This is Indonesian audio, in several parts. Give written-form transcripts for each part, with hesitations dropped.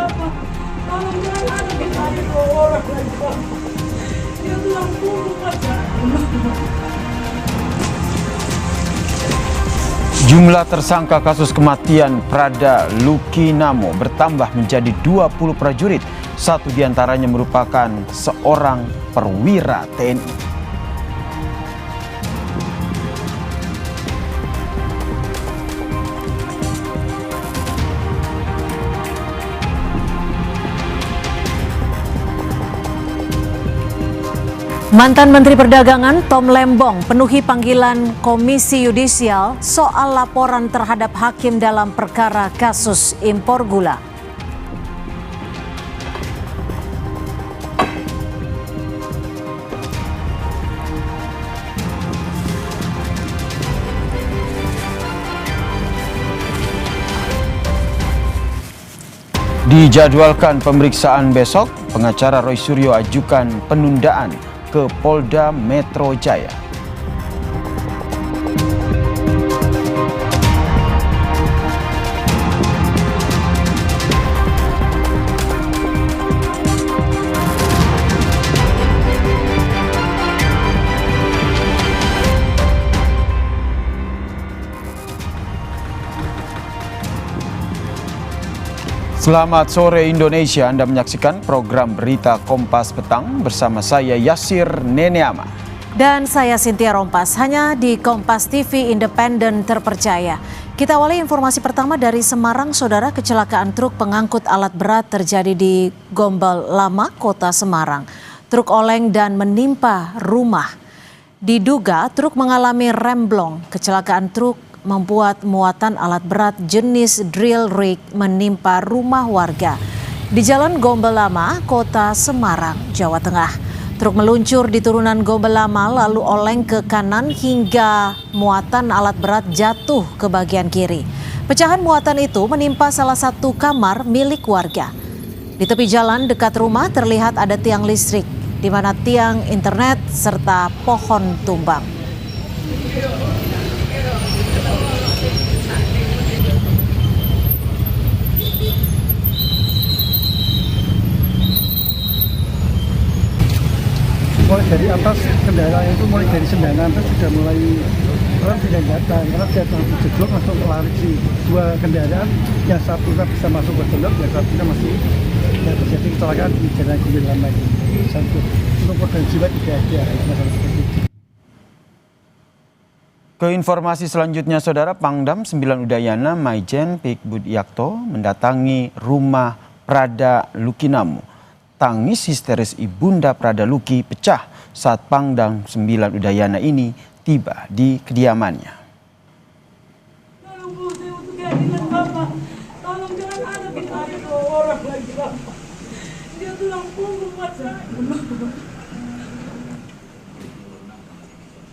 Bapak. Tolong jangan ada di kami orang lagi, Pak. Dia tulang punggung aja. Jumlah tersangka kasus kematian Prada Luki Namo bertambah menjadi 20 prajurit. Satu diantaranya merupakan seorang perwira TNI. Mantan Menteri Perdagangan Tom Lembong penuhi panggilan Komisi Yudisial soal laporan terhadap hakim dalam perkara kasus impor gula. Dijadwalkan pemeriksaan besok, pengacara Roy Suryo ajukan penundaan ke Polda Metro Jaya. Selamat sore Indonesia, Anda menyaksikan program Berita Kompas Petang bersama saya Yasir Neneama. Dan saya Cynthia Rompas, hanya di Kompas TV Independen Terpercaya. Kita awali informasi pertama dari Semarang, Saudara. Kecelakaan truk pengangkut alat berat terjadi di Gombal Lama, Kota Semarang. Truk oleng dan menimpa rumah. Diduga truk mengalami remblong. Kecelakaan truk membuat muatan alat berat jenis drill rig menimpa rumah warga di Jalan Gombal Lama, Kota Semarang, Jawa Tengah. Truk meluncur di turunan Gombal Lama lalu oleng ke kanan hingga muatan alat berat jatuh ke bagian kiri. Pecahan muatan itu menimpa salah satu kamar milik warga. Di tepi jalan dekat rumah terlihat ada tiang listrik, di mana tiang internet serta pohon tumbang. Mulai dari atas kendaraan itu, mulai dari Sembangan terus sudah mulai orang tidak datang karena jatuh jeblok langsung lari di dua kendaraan, yang satu bisa masuk ke jeblok, yang satunya masih terjadi kecelakaan di Jalan Gombal Lama itu. Untuk korban jiwa tidak ada masalah seperti itu. Ke informasi selanjutnya, Saudara, Pangdam 9 Udayana Maijen Pik Budiakto mendatangi rumah Prada Luki Namo. Tangis histeris ibunda Prada Luki pecah saat Pangdam 9 Udayana ini tiba di kediamannya. Tolong Bu, saya untuk keadilan Bapak. Tolong jangan ada di kami orang lagi, Bapak. Dia tulang punggung aja.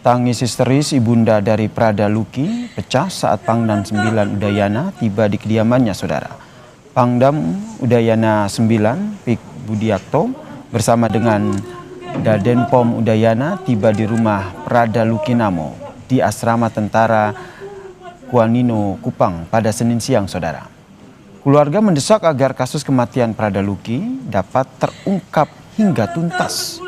Tangis histeris ibunda dari Prada Luki pecah saat Pangdam 9 Udayana tiba di kediamannya, Saudara. Pangdam Udayana 9 Pik Budiakto bersama dengan Dadenpom Udayana tiba di rumah Prada Luki Namo di asrama tentara Kuanino Kupang pada Senin siang, Saudara. Keluarga mendesak agar kasus kematian Prada Luki dapat terungkap hingga tuntas.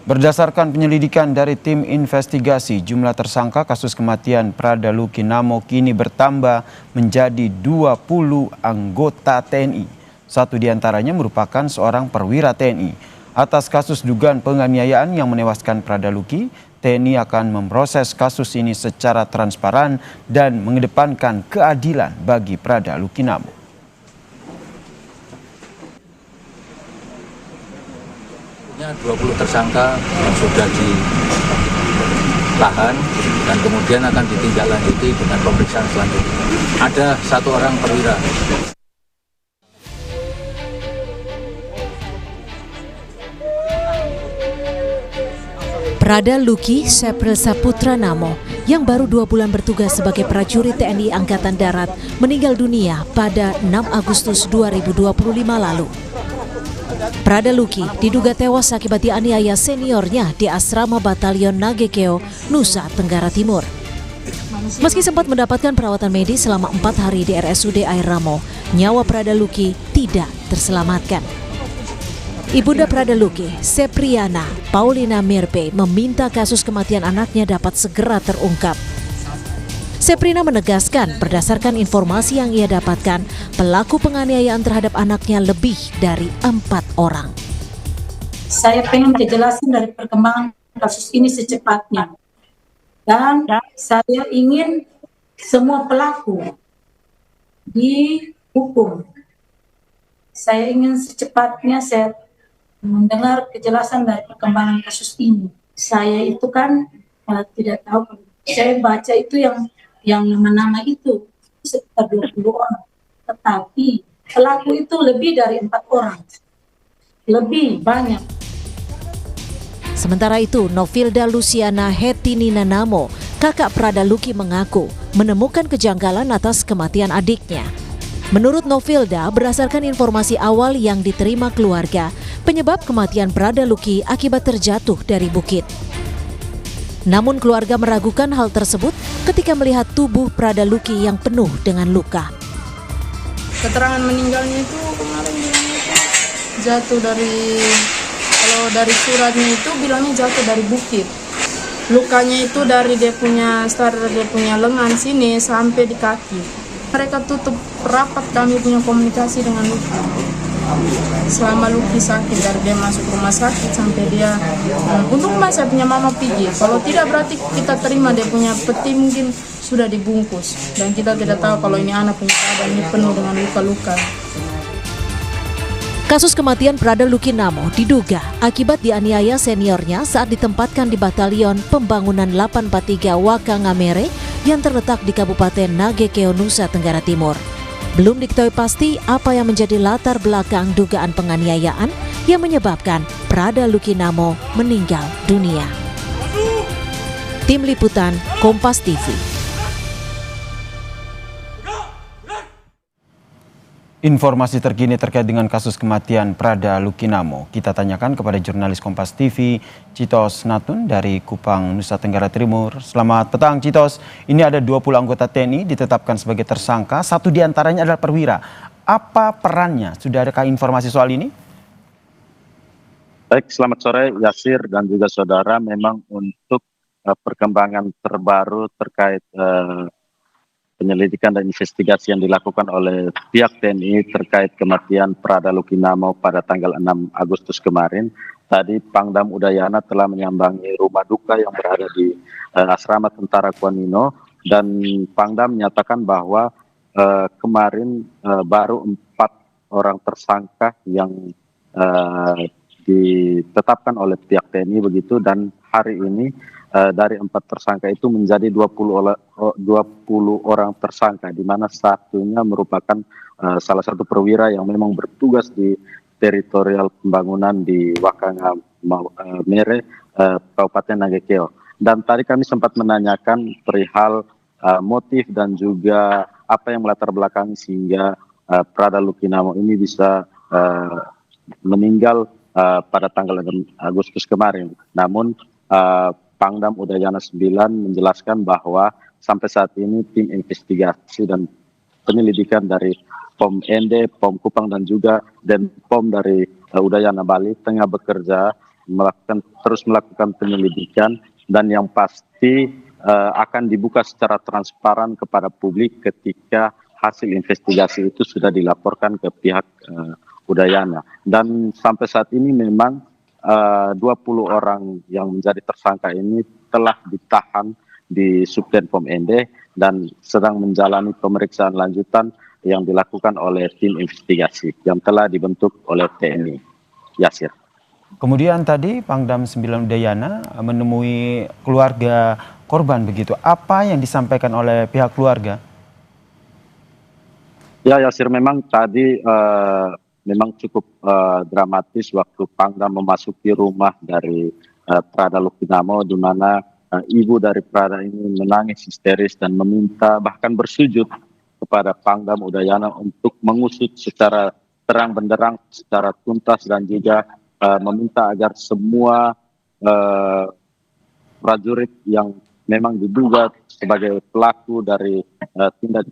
Berdasarkan penyelidikan dari tim investigasi, jumlah tersangka kasus kematian Prada Luki Namo kini bertambah menjadi 20 anggota TNI. Satu diantaranya merupakan seorang perwira TNI. Atas kasus dugaan penganiayaan yang menewaskan Prada Luki, TNI akan memproses kasus ini secara transparan dan mengedepankan keadilan bagi Prada Luki Namo. Ada 20 tersangka yang sudah ditahan dan kemudian akan ditindaklanjuti dengan pemeriksaan selanjutnya. Ada satu orang perwira. Prada Luki Sepril Saputra Namo yang baru 2 bulan bertugas sebagai prajurit TNI Angkatan Darat meninggal dunia pada 6 Agustus 2025 lalu. Prada Luki diduga tewas akibat dianiaya seniornya di asrama Batalion Nagekeo, Nusa Tenggara Timur. Meski sempat mendapatkan perawatan medis selama 4 hari di RSUD Air Ramo, nyawa Prada Luki tidak terselamatkan. Ibunda Prada Luki, Sepriana Paulina Mirpe, meminta kasus kematian anaknya dapat segera terungkap. Seprina menegaskan berdasarkan informasi yang ia dapatkan, pelaku penganiayaan terhadap anaknya lebih dari 4 orang. Saya pengen kejelasan dari perkembangan kasus ini secepatnya. Dan saya ingin semua pelaku dihukum. Saya ingin secepatnya saya mendengar kejelasan dari perkembangan kasus ini. Saya itu kan tidak tahu. Saya baca itu yang nama-nama itu sekitar 20 orang. Tetapi pelaku itu lebih dari 4 orang. Lebih banyak. Sementara itu, Novilda Luciana Hetini Nanamo, kakak Prada Luki, mengaku menemukan kejanggalan atas kematian adiknya. Menurut Novilda, berdasarkan informasi awal yang diterima keluarga, penyebab kematian Prada Luki akibat terjatuh dari bukit. Namun keluarga meragukan hal tersebut ketika melihat tubuh Prada Luki yang penuh dengan luka. Keterangan meninggalnya itu kemarin bilangnya itu jatuh kalau dari suratnya itu bilangnya jatuh dari bukit. Lukanya itu dari dia punya lengan sini sampai di kaki. Mereka tutup rapat kami punya komunikasi dengan Luki. Selama Luki sakit, dari dia masuk rumah sakit sampai dia untuk saya punya mama pergi. Kalau tidak berarti kita terima dia punya peti mungkin sudah dibungkus dan kita tidak tahu kalau ini anak punya keadaan ini penuh dengan luka-luka. Kasus kematian Prada Luki Namo diduga akibat dianiaya seniornya saat ditempatkan di Batalion Pembangunan 843 Wakangamere yang terletak di Kabupaten Nagekeo, Nusa Tenggara Timur. Belum diketahui pasti apa yang menjadi latar belakang dugaan penganiayaan yang menyebabkan Prada Luki Namo meninggal dunia. Tim Liputan Kompas TV. Informasi terkini terkait dengan kasus kematian Prada Luki Namo kita tanyakan kepada jurnalis Kompas TV Citos Natun dari Kupang, Nusa Tenggara Timur. Selamat petang Citos, ini ada 20 anggota TNI ditetapkan sebagai tersangka, satu diantaranya adalah perwira. Apa perannya? Sudah adakah informasi soal ini? Baik, selamat sore Yasir dan juga saudara. Memang untuk perkembangan terbaru terkait penyelidikan dan investigasi yang dilakukan oleh pihak TNI terkait kematian Prada Luki Namo pada tanggal 6 Agustus kemarin. Tadi Pangdam Udayana telah menyambangi rumah duka yang berada di asrama tentara Kuanino, dan Pangdam menyatakan bahwa kemarin baru 4 orang tersangka yang ditetapkan oleh pihak TNI begitu, dan hari ini dari 4 tersangka itu menjadi 20 orang tersangka, di mana satunya merupakan salah satu perwira yang memang bertugas di teritorial pembangunan di Wakangamere, Kabupaten Nagekeo. Dan tadi kami sempat menanyakan perihal motif dan juga apa yang melatar belakang sehingga Prada Luki Namo ini bisa meninggal pada tanggal 6 Agustus kemarin. Namun Pangdam Udayana 9 menjelaskan bahwa sampai saat ini tim investigasi dan penyelidikan dari POM ND, POM Kupang dan juga Denpom dari Udayana Bali tengah bekerja terus melakukan penyelidikan, dan yang pasti akan dibuka secara transparan kepada publik ketika hasil investigasi itu sudah dilaporkan ke pihak Udayana. Dan sampai saat ini memang 20 orang yang menjadi tersangka ini telah ditahan di Subdenpom ND dan sedang menjalani pemeriksaan lanjutan yang dilakukan oleh tim investigasi yang telah dibentuk oleh TNI. Yasir. Kemudian tadi Pangdam 9 Udayana menemui keluarga korban begitu. Apa yang disampaikan oleh pihak keluarga? Ya Yasir, memang tadi memang cukup dramatis waktu Pangdam memasuki rumah dari Prada Luki Namo, di mana ibu dari Prada ini menangis histeris dan meminta, bahkan bersujud kepada Pangdam Udayana untuk mengusut secara terang benderang, secara tuntas, dan juga meminta agar semua prajurit yang memang diduga sebagai pelaku dari tindak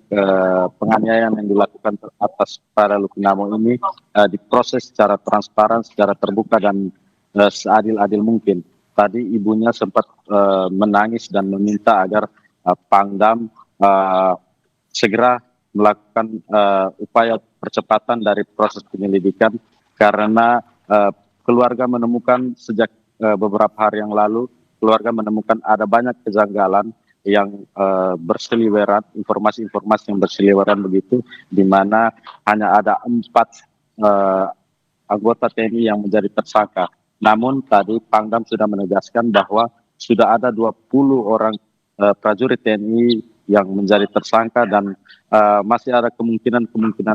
penganiayaan yang dilakukan atas para Lukinamo ini diproses secara transparan, secara terbuka dan seadil-adil mungkin. Tadi ibunya sempat menangis dan meminta agar Pangdam segera melakukan upaya percepatan dari proses penyelidikan karena keluarga menemukan sejak beberapa hari yang lalu, keluarga menemukan ada banyak kejanggalan yang berseliweran, informasi-informasi yang berseliweran begitu, di mana hanya ada 4 anggota TNI yang menjadi tersangka. Namun tadi Pangdam sudah menegaskan bahwa sudah ada 20 orang prajurit TNI yang menjadi tersangka dan masih ada kemungkinan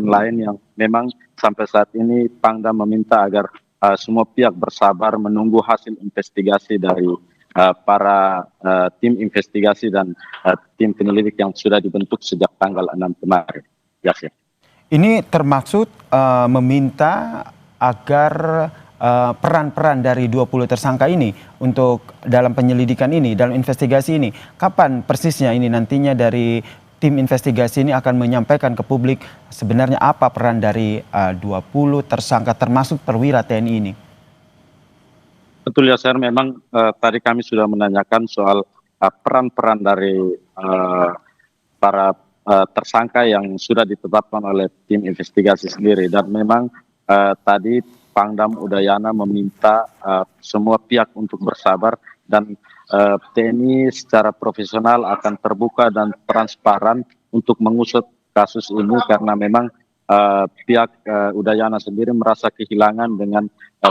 lain yang memang sampai saat ini Pangdam meminta agar semua pihak bersabar menunggu hasil investigasi dari para tim investigasi dan tim penyelidik yang sudah dibentuk sejak tanggal 6 kemarin. Yasir. Ini termaksud meminta agar peran-peran dari 20 tersangka ini untuk dalam penyelidikan ini, dalam investigasi ini. Kapan persisnya ini nantinya dari tim investigasi ini akan menyampaikan ke publik sebenarnya apa peran dari 20 tersangka termasuk perwira TNI ini? Betul ya, memang tadi kami sudah menanyakan soal peran-peran dari para tersangka yang sudah ditetapkan oleh tim investigasi sendiri, dan memang tadi Pangdam Udayana meminta semua pihak untuk bersabar dan TNI secara profesional akan terbuka dan transparan untuk mengusut kasus ini karena memang pihak Udayana sendiri merasa kehilangan dengan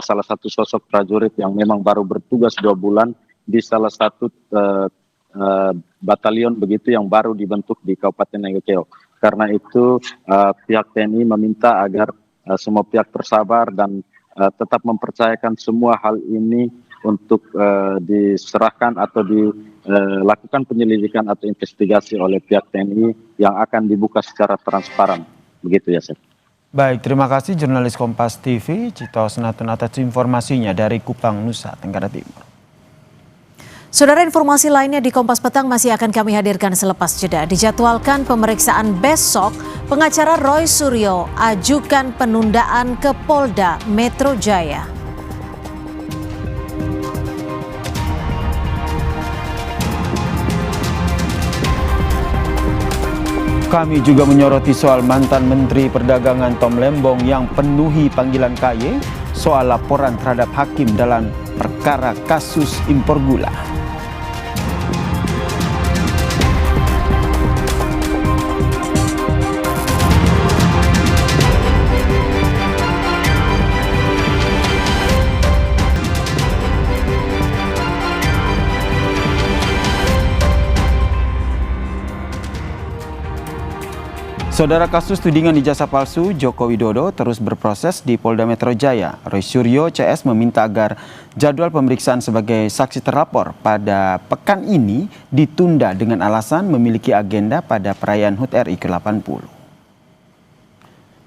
salah satu sosok prajurit yang memang baru bertugas 2 bulan di salah satu batalion begitu yang baru dibentuk di Kabupaten Nangekeo. Karena itu pihak TNI meminta agar semua pihak bersabar dan tetap mempercayakan semua hal ini untuk diserahkan atau dilakukan penyelidikan atau investigasi oleh pihak TNI yang akan dibuka secara transparan. Begitu ya, Sir. Baik, terima kasih jurnalis Kompas TV, Cito Senatun atas informasinya dari Kupang, Nusa Tenggara Timur. Saudara, informasi lainnya di Kompas Petang masih akan kami hadirkan selepas jeda. Dijadwalkan pemeriksaan besok, pengacara Roy Suryo ajukan penundaan ke Polda Metro Jaya. Kami juga menyoroti soal mantan Menteri Perdagangan Tom Lembong yang penuhi panggilan KY soal laporan terhadap hakim dalam perkara kasus impor gula. Saudara, kasus tudingan ijazah palsu Joko Widodo terus berproses di Polda Metro Jaya. Roy Suryo CS meminta agar jadwal pemeriksaan sebagai saksi terlapor pada pekan ini ditunda dengan alasan memiliki agenda pada perayaan HUT RI ke-80.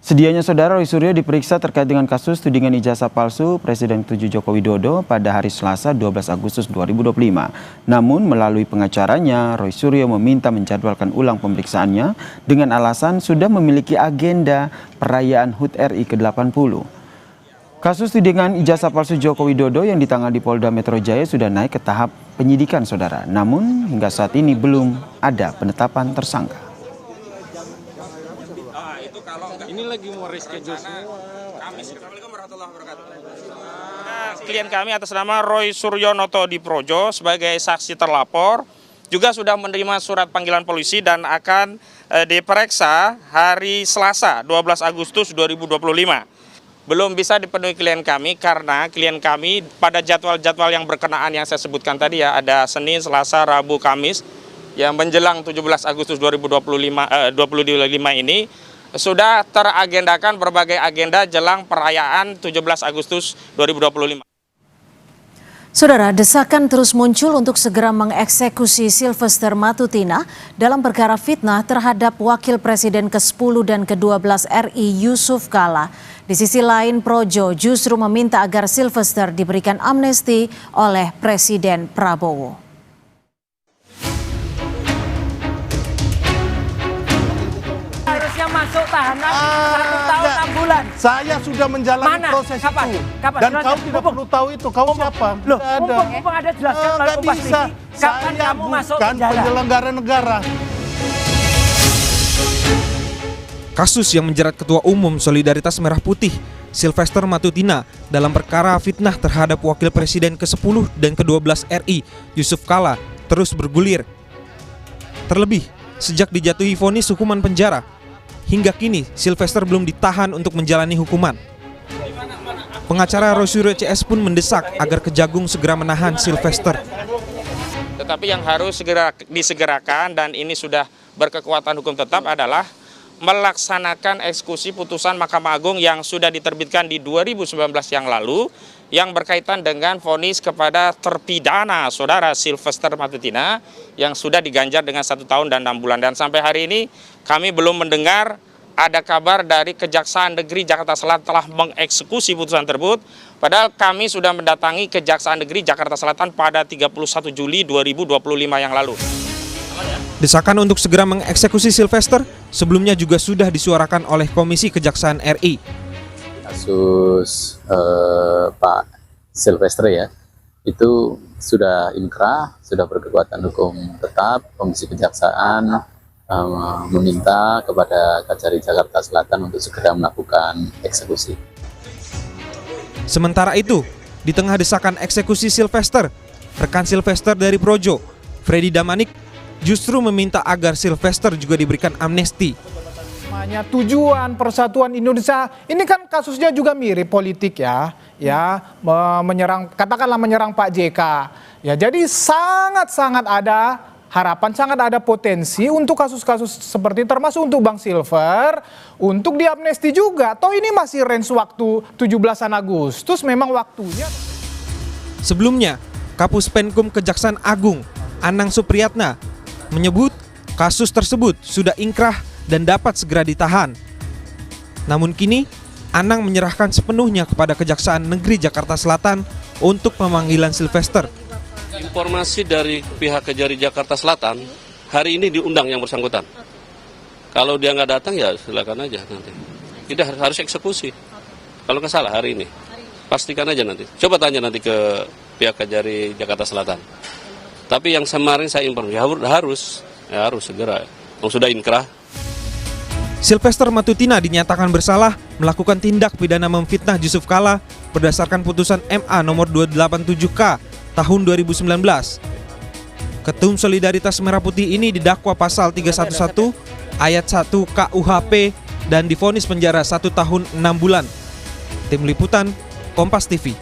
Sedianya saudara Roy Suryo diperiksa terkait dengan kasus tudingan ijazah palsu Presiden 7 Joko Widodo pada hari Selasa 12 Agustus 2025. Namun melalui pengacaranya, Roy Suryo meminta menjadwalkan ulang pemeriksaannya dengan alasan sudah memiliki agenda perayaan HUT RI ke-80. Kasus tudingan ijazah palsu Joko Widodo yang ditangani Polda Metro Jaya sudah naik ke tahap penyidikan, saudara. Namun hingga saat ini belum ada penetapan tersangka. Ini lagi mau reschedule semua. Assalamualaikum warahmatullahi wabarakatuh. Klien kami atas nama Roy Suryo Noto Diprojo sebagai saksi terlapor juga sudah menerima surat panggilan polisi dan akan diperiksa hari Selasa 12 Agustus 2025. Belum bisa dipenuhi klien kami karena klien kami pada jadwal-jadwal yang berkenaan yang saya sebutkan tadi ya, ada Senin, Selasa, Rabu, Kamis yang menjelang 17 Agustus 2025 ini sudah teragendakan berbagai agenda jelang perayaan 17 Agustus 2025. Saudara, desakan terus muncul untuk segera mengeksekusi Sylvester Matutina dalam perkara fitnah terhadap Wakil Presiden ke-10 dan ke-12 RI Yusuf Kala. Di sisi lain, Projo justru meminta agar Sylvester diberikan amnesti oleh Presiden Prabowo. tahanan 1 tahun 6 bulan. Saya sudah menjalani proses Kapan? itu. Kapan? Dan kau tidak perlu tahu itu. Kau siapa? Loh, Tidak ada. mumpung ada jelaskan melalui Nggak Kompas bisa. TV. Kapan Saya kamu masuk bukan penjara? penyelenggara negara. Kasus yang menjerat Ketua Umum Solidaritas Merah Putih, Sylvester Matutina, dalam perkara fitnah terhadap Wakil Presiden ke-10 dan ke-12 RI, Yusuf Kala, terus bergulir. Terlebih, sejak dijatuhi vonis hukuman penjara, hingga kini Sylvester belum ditahan untuk menjalani hukuman. Pengacara Roy Suryo CS pun mendesak agar Kejagung segera menahan Sylvester. Tetapi yang harus segera disegerakan dan ini sudah berkekuatan hukum tetap adalah melaksanakan eksekusi putusan Mahkamah Agung yang sudah diterbitkan di 2019 yang lalu yang berkaitan dengan vonis kepada terpidana saudara Sylvester Matutina yang sudah diganjar dengan 1 tahun dan 6 bulan. Dan sampai hari ini kami belum mendengar ada kabar dari Kejaksaan Negeri Jakarta Selatan telah mengeksekusi putusan tersebut. Padahal kami sudah mendatangi Kejaksaan Negeri Jakarta Selatan pada 31 Juli 2025 yang lalu. Desakan untuk segera mengeksekusi Sylvester sebelumnya juga sudah disuarakan oleh Komisi Kejaksaan RI. Kasus Pak Sylvester ya, itu sudah inkrah, sudah berkekuatan hukum tetap. Komisi Kejaksaan meminta kepada Kejari Jakarta Selatan untuk segera melakukan eksekusi. Sementara itu, di tengah desakan eksekusi Sylvester, rekan Sylvester dari Projo, Freddy Damanik, justru meminta agar Sylvester juga diberikan amnesti. Namanya Tujuan Persatuan Indonesia, ini kan kasusnya juga mirip politik ya, katakanlah menyerang Pak JK. Ya, jadi sangat ada harapan, sangat ada potensi untuk kasus-kasus seperti termasuk untuk Bang Silver untuk diamnesti juga. Toh ini masih range waktu 17-an Agustus, memang waktunya. Sebelumnya, Kapus Penkum Kejaksaan Agung, Anang Supriyatna, menyebut kasus tersebut sudah inkrah dan dapat segera ditahan. Namun kini, Anang menyerahkan sepenuhnya kepada Kejaksaan Negeri Jakarta Selatan untuk pemanggilan Sylvester. Informasi dari pihak Kejari Jakarta Selatan, hari ini diundang yang bersangkutan. Kalau dia nggak datang ya silakan aja nanti. Kita harus eksekusi. Kalau nggak salah hari ini, pastikan aja nanti. Coba tanya nanti ke pihak Kejari Jakarta Selatan. Tapi yang kemarin saya informasi harus segera. Sudah inkrah. Sylvester Matutina dinyatakan bersalah melakukan tindak pidana memfitnah Yusuf Kala berdasarkan putusan MA nomor 287K tahun 2019. Ketum Solidaritas Merah Putih ini didakwa pasal 311 ayat 1 KUHP dan divonis penjara 1 tahun 6 bulan. Tim Liputan, Kompas TV.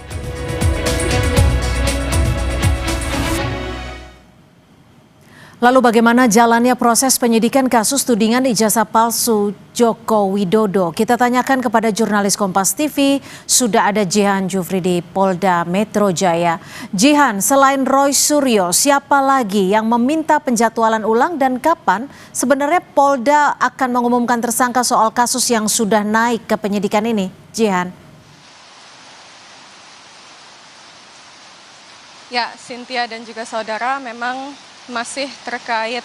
Lalu bagaimana jalannya proses penyidikan kasus tudingan ijazah palsu Joko Widodo? Kita tanyakan kepada jurnalis Kompas TV, sudah ada Jihan Jufri di Polda Metro Jaya. Jihan, selain Roy Suryo, siapa lagi yang meminta penjadwalan ulang dan kapan sebenarnya Polda akan mengumumkan tersangka soal kasus yang sudah naik ke penyidikan ini? Jihan. Ya, Cynthia dan juga saudara, memang masih terkait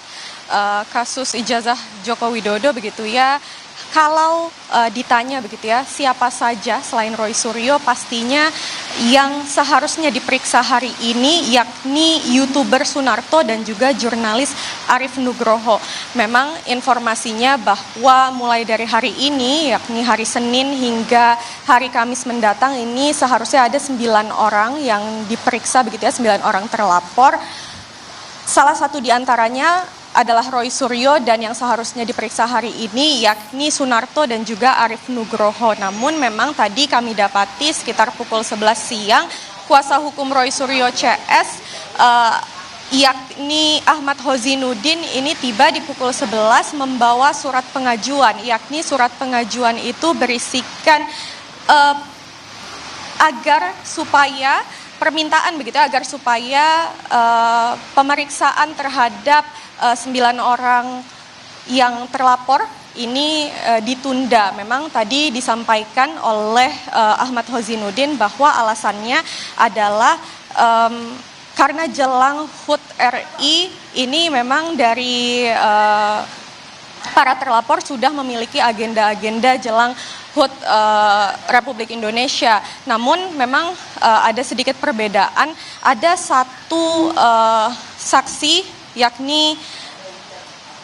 kasus ijazah Joko Widodo begitu ya. Kalau ditanya begitu ya, siapa saja selain Roy Suryo, pastinya yang seharusnya diperiksa hari ini yakni YouTuber Sunarto dan juga jurnalis Arief Nugroho. Memang informasinya bahwa mulai dari hari ini yakni hari Senin hingga hari Kamis mendatang ini seharusnya ada 9 orang yang diperiksa begitu ya, 9 orang terlapor. Salah satu diantaranya adalah Roy Suryo dan yang seharusnya diperiksa hari ini yakni Sunarto dan juga Arief Nugroho. Namun memang tadi kami dapati sekitar pukul 11 siang kuasa hukum Roy Suryo CS yakni Ahmad Hozinuddin ini tiba di pukul 11 membawa surat pengajuan, yakni surat pengajuan itu berisikan agar supaya permintaan begitu agar supaya pemeriksaan terhadap 9 orang yang terlapor ini ditunda. Memang tadi disampaikan oleh Ahmad Hozinuddin bahwa alasannya adalah karena jelang HUT RI ini memang dari para terlapor sudah memiliki agenda-agenda jelang HUT Republik Indonesia. Namun memang ada sedikit perbedaan. Ada satu saksi, yakni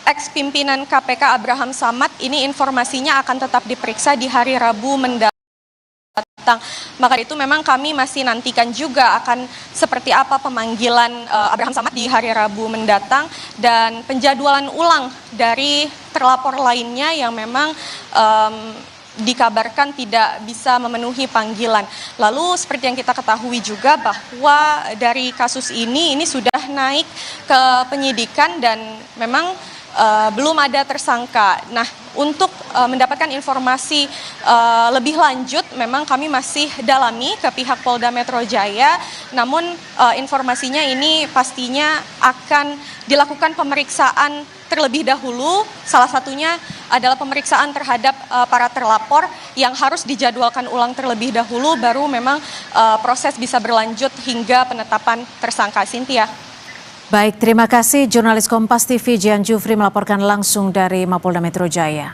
ex-pimpinan KPK Abraham Samad. Ini informasinya akan tetap diperiksa di hari Rabu mendatang. Maka itu memang kami masih nantikan juga akan seperti apa pemanggilan Abraham Samad di hari Rabu mendatang dan penjadwalan ulang dari terlapor lainnya yang memang dikabarkan tidak bisa memenuhi panggilan. Lalu seperti yang kita ketahui juga bahwa dari kasus ini sudah naik ke penyidikan dan memang belum ada tersangka. Nah, untuk mendapatkan informasi lebih lanjut, memang kami masih dalami ke pihak Polda Metro Jaya. Namun informasinya ini pastinya akan dilakukan pemeriksaan terlebih dahulu. Salah satunya adalah pemeriksaan terhadap para terlapor yang harus dijadwalkan ulang terlebih dahulu, baru memang proses bisa berlanjut hingga penetapan tersangka. Cynthia. Baik, terima kasih jurnalis Kompas TV Jian Jufri melaporkan langsung dari Mapolda Metro Jaya.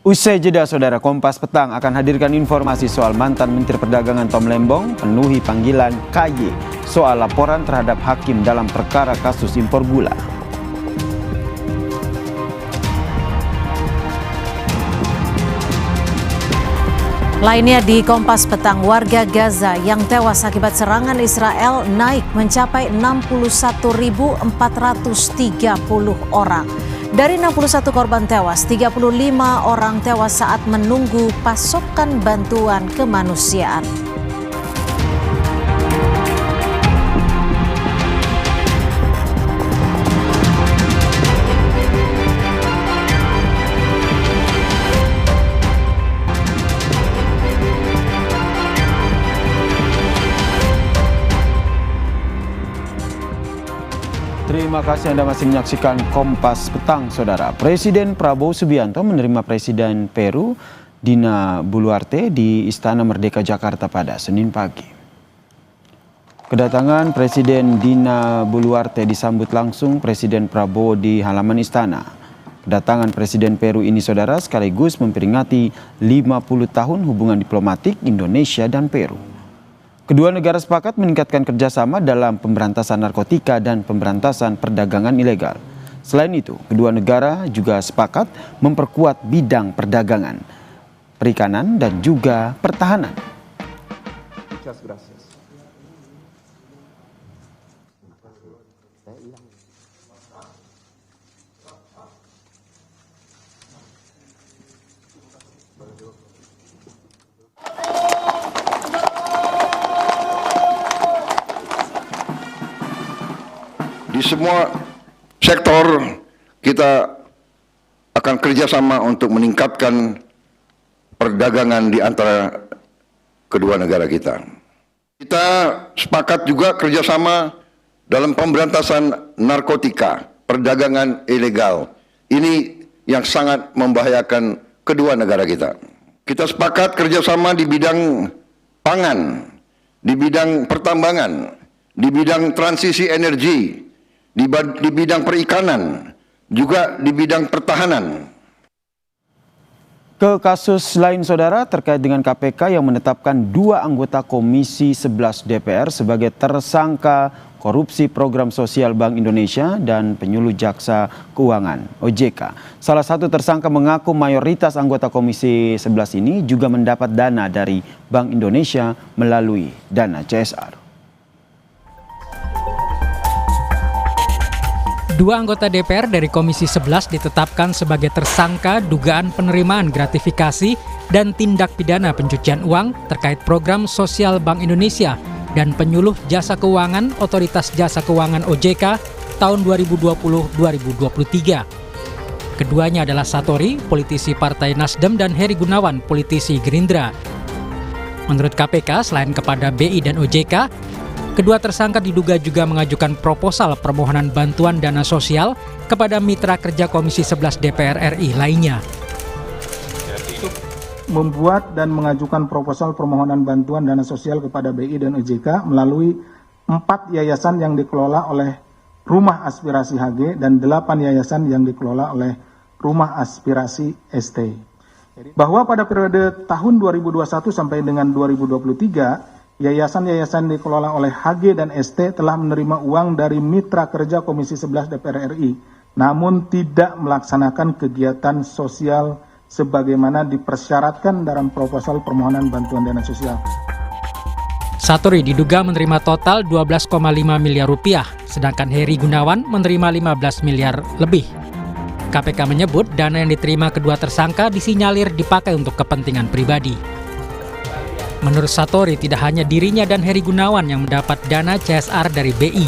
Usai jeda, Saudara, Kompas Petang akan hadirkan informasi soal mantan Menteri Perdagangan Tom Lembong penuhi panggilan KY soal laporan terhadap hakim dalam perkara kasus impor gula. Lainnya di Kompas Petang, warga Gaza yang tewas akibat serangan Israel naik mencapai 61.430 orang. Dari 61 korban tewas, 35 orang tewas saat menunggu pasokan bantuan kemanusiaan. Terima kasih Anda masih menyaksikan Kompas Petang, Saudara. Presiden Prabowo Subianto menerima Presiden Peru Dina Boluarte di Istana Merdeka Jakarta pada Senin pagi. Kedatangan Presiden Dina Boluarte disambut langsung Presiden Prabowo di halaman istana. Kedatangan Presiden Peru ini, Saudara, sekaligus memperingati 50 tahun hubungan diplomatik Indonesia dan Peru. Kedua negara sepakat meningkatkan kerjasama dalam pemberantasan narkotika dan pemberantasan perdagangan ilegal. Selain itu, kedua negara juga sepakat memperkuat bidang perdagangan, perikanan, dan juga pertahanan. Di semua sektor kita akan kerjasama untuk meningkatkan perdagangan di antara kedua negara kita. Kita sepakat juga kerjasama dalam pemberantasan narkotika, perdagangan ilegal. Ini yang sangat membahayakan kedua negara kita. Kita sepakat kerjasama di bidang pangan, di bidang pertambangan, di bidang transisi energi, di bidang perikanan, juga di bidang pertahanan. Ke kasus lain, Saudara, terkait dengan KPK yang menetapkan 2 anggota Komisi 11 DPR sebagai tersangka korupsi program sosial Bank Indonesia dan penyuluh jaksa keuangan OJK. Salah satu tersangka mengaku mayoritas anggota Komisi 11 ini juga mendapat dana dari Bank Indonesia melalui dana CSR. 2 anggota DPR dari Komisi 11 ditetapkan sebagai tersangka dugaan penerimaan gratifikasi dan tindak pidana pencucian uang terkait program sosial Bank Indonesia dan penyuluh jasa keuangan Otoritas Jasa Keuangan OJK tahun 2020-2023. Keduanya adalah Satori, politisi Partai Nasdem, dan Heri Gunawan, politisi Gerindra. Menurut KPK, selain kepada BI dan OJK, kedua tersangka diduga juga mengajukan proposal permohonan bantuan dana sosial kepada mitra kerja Komisi 11 DPR RI lainnya. Membuat dan mengajukan proposal permohonan bantuan dana sosial kepada BI dan OJK melalui 4 yayasan yang dikelola oleh Rumah Aspirasi HG dan 8 yayasan yang dikelola oleh Rumah Aspirasi ST. Bahwa pada periode tahun 2021 sampai dengan 2023, yayasan-yayasan dikelola oleh HG dan ST telah menerima uang dari mitra kerja Komisi 11 DPR RI, namun tidak melaksanakan kegiatan sosial sebagaimana dipersyaratkan dalam proposal permohonan bantuan dana sosial. Satori diduga menerima total 12,5 miliar rupiah, sedangkan Heri Gunawan menerima 15 miliar lebih. KPK menyebut dana yang diterima kedua tersangka disinyalir dipakai untuk kepentingan pribadi. Menurut Satori, tidak hanya dirinya dan Heri Gunawan yang mendapat dana CSR dari BI.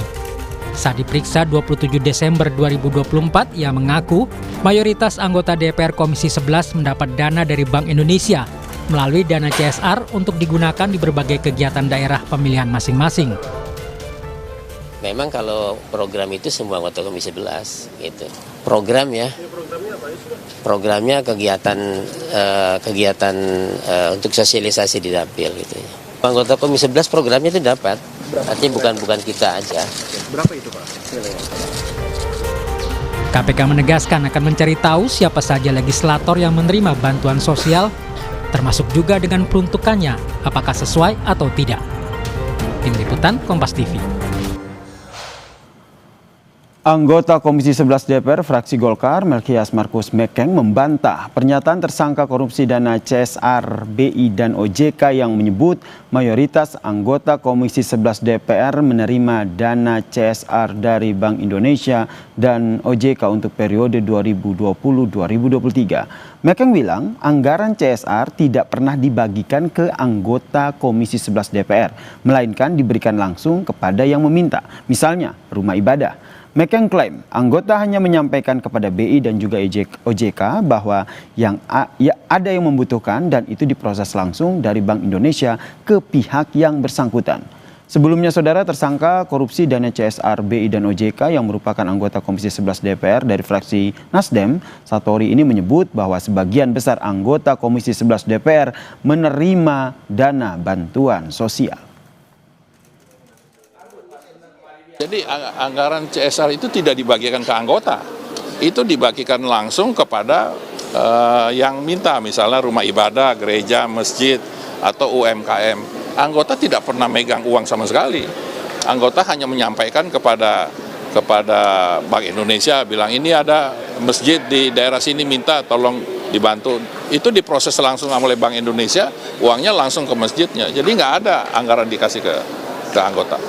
Saat diperiksa 27 Desember 2024, ia mengaku mayoritas anggota DPR Komisi 11 mendapat dana dari Bank Indonesia melalui dana CSR untuk digunakan di berbagai kegiatan daerah pemilihan masing-masing. Memang kalau program itu semua anggota Komisi 11 gitu. Programnya kegiatan untuk sosialisasi di dapil gitu ya. Anggota Komisi 11 programnya itu dapat. Artinya bukan kita aja. Berapa itu, Pak? KPK menegaskan akan mencari tahu siapa saja legislator yang menerima bantuan sosial, termasuk juga dengan peruntukannya, apakah sesuai atau tidak. Tim Liputan Kompas TV. Anggota Komisi 11 DPR fraksi Golkar, Melkias Markus Mekeng, membantah pernyataan tersangka korupsi dana CSR, BI, dan OJK yang menyebut mayoritas anggota Komisi 11 DPR menerima dana CSR dari Bank Indonesia dan OJK untuk periode 2020-2023. Mekeng bilang anggaran CSR tidak pernah dibagikan ke anggota Komisi 11 DPR, melainkan diberikan langsung kepada yang meminta, misalnya rumah ibadah. Mekeng klaim anggota hanya menyampaikan kepada BI dan juga OJK bahwa ada yang membutuhkan dan itu diproses langsung dari Bank Indonesia ke pihak yang bersangkutan. Sebelumnya, saudara, tersangka korupsi dana CSR, BI, dan OJK yang merupakan anggota Komisi 11 DPR dari fraksi Nasdem, Satori ini menyebut bahwa sebagian besar anggota Komisi 11 DPR menerima dana bantuan sosial. Jadi anggaran CSR itu tidak dibagikan ke anggota, itu dibagikan langsung kepada yang minta, misalnya rumah ibadah, gereja, masjid, atau UMKM. Anggota tidak pernah megang uang sama sekali. Anggota hanya menyampaikan kepada Bank Indonesia, bilang ini ada masjid di daerah sini minta tolong dibantu. Itu diproses langsung oleh Bank Indonesia, uangnya langsung ke masjidnya. Jadi nggak ada anggaran dikasih ke anggota.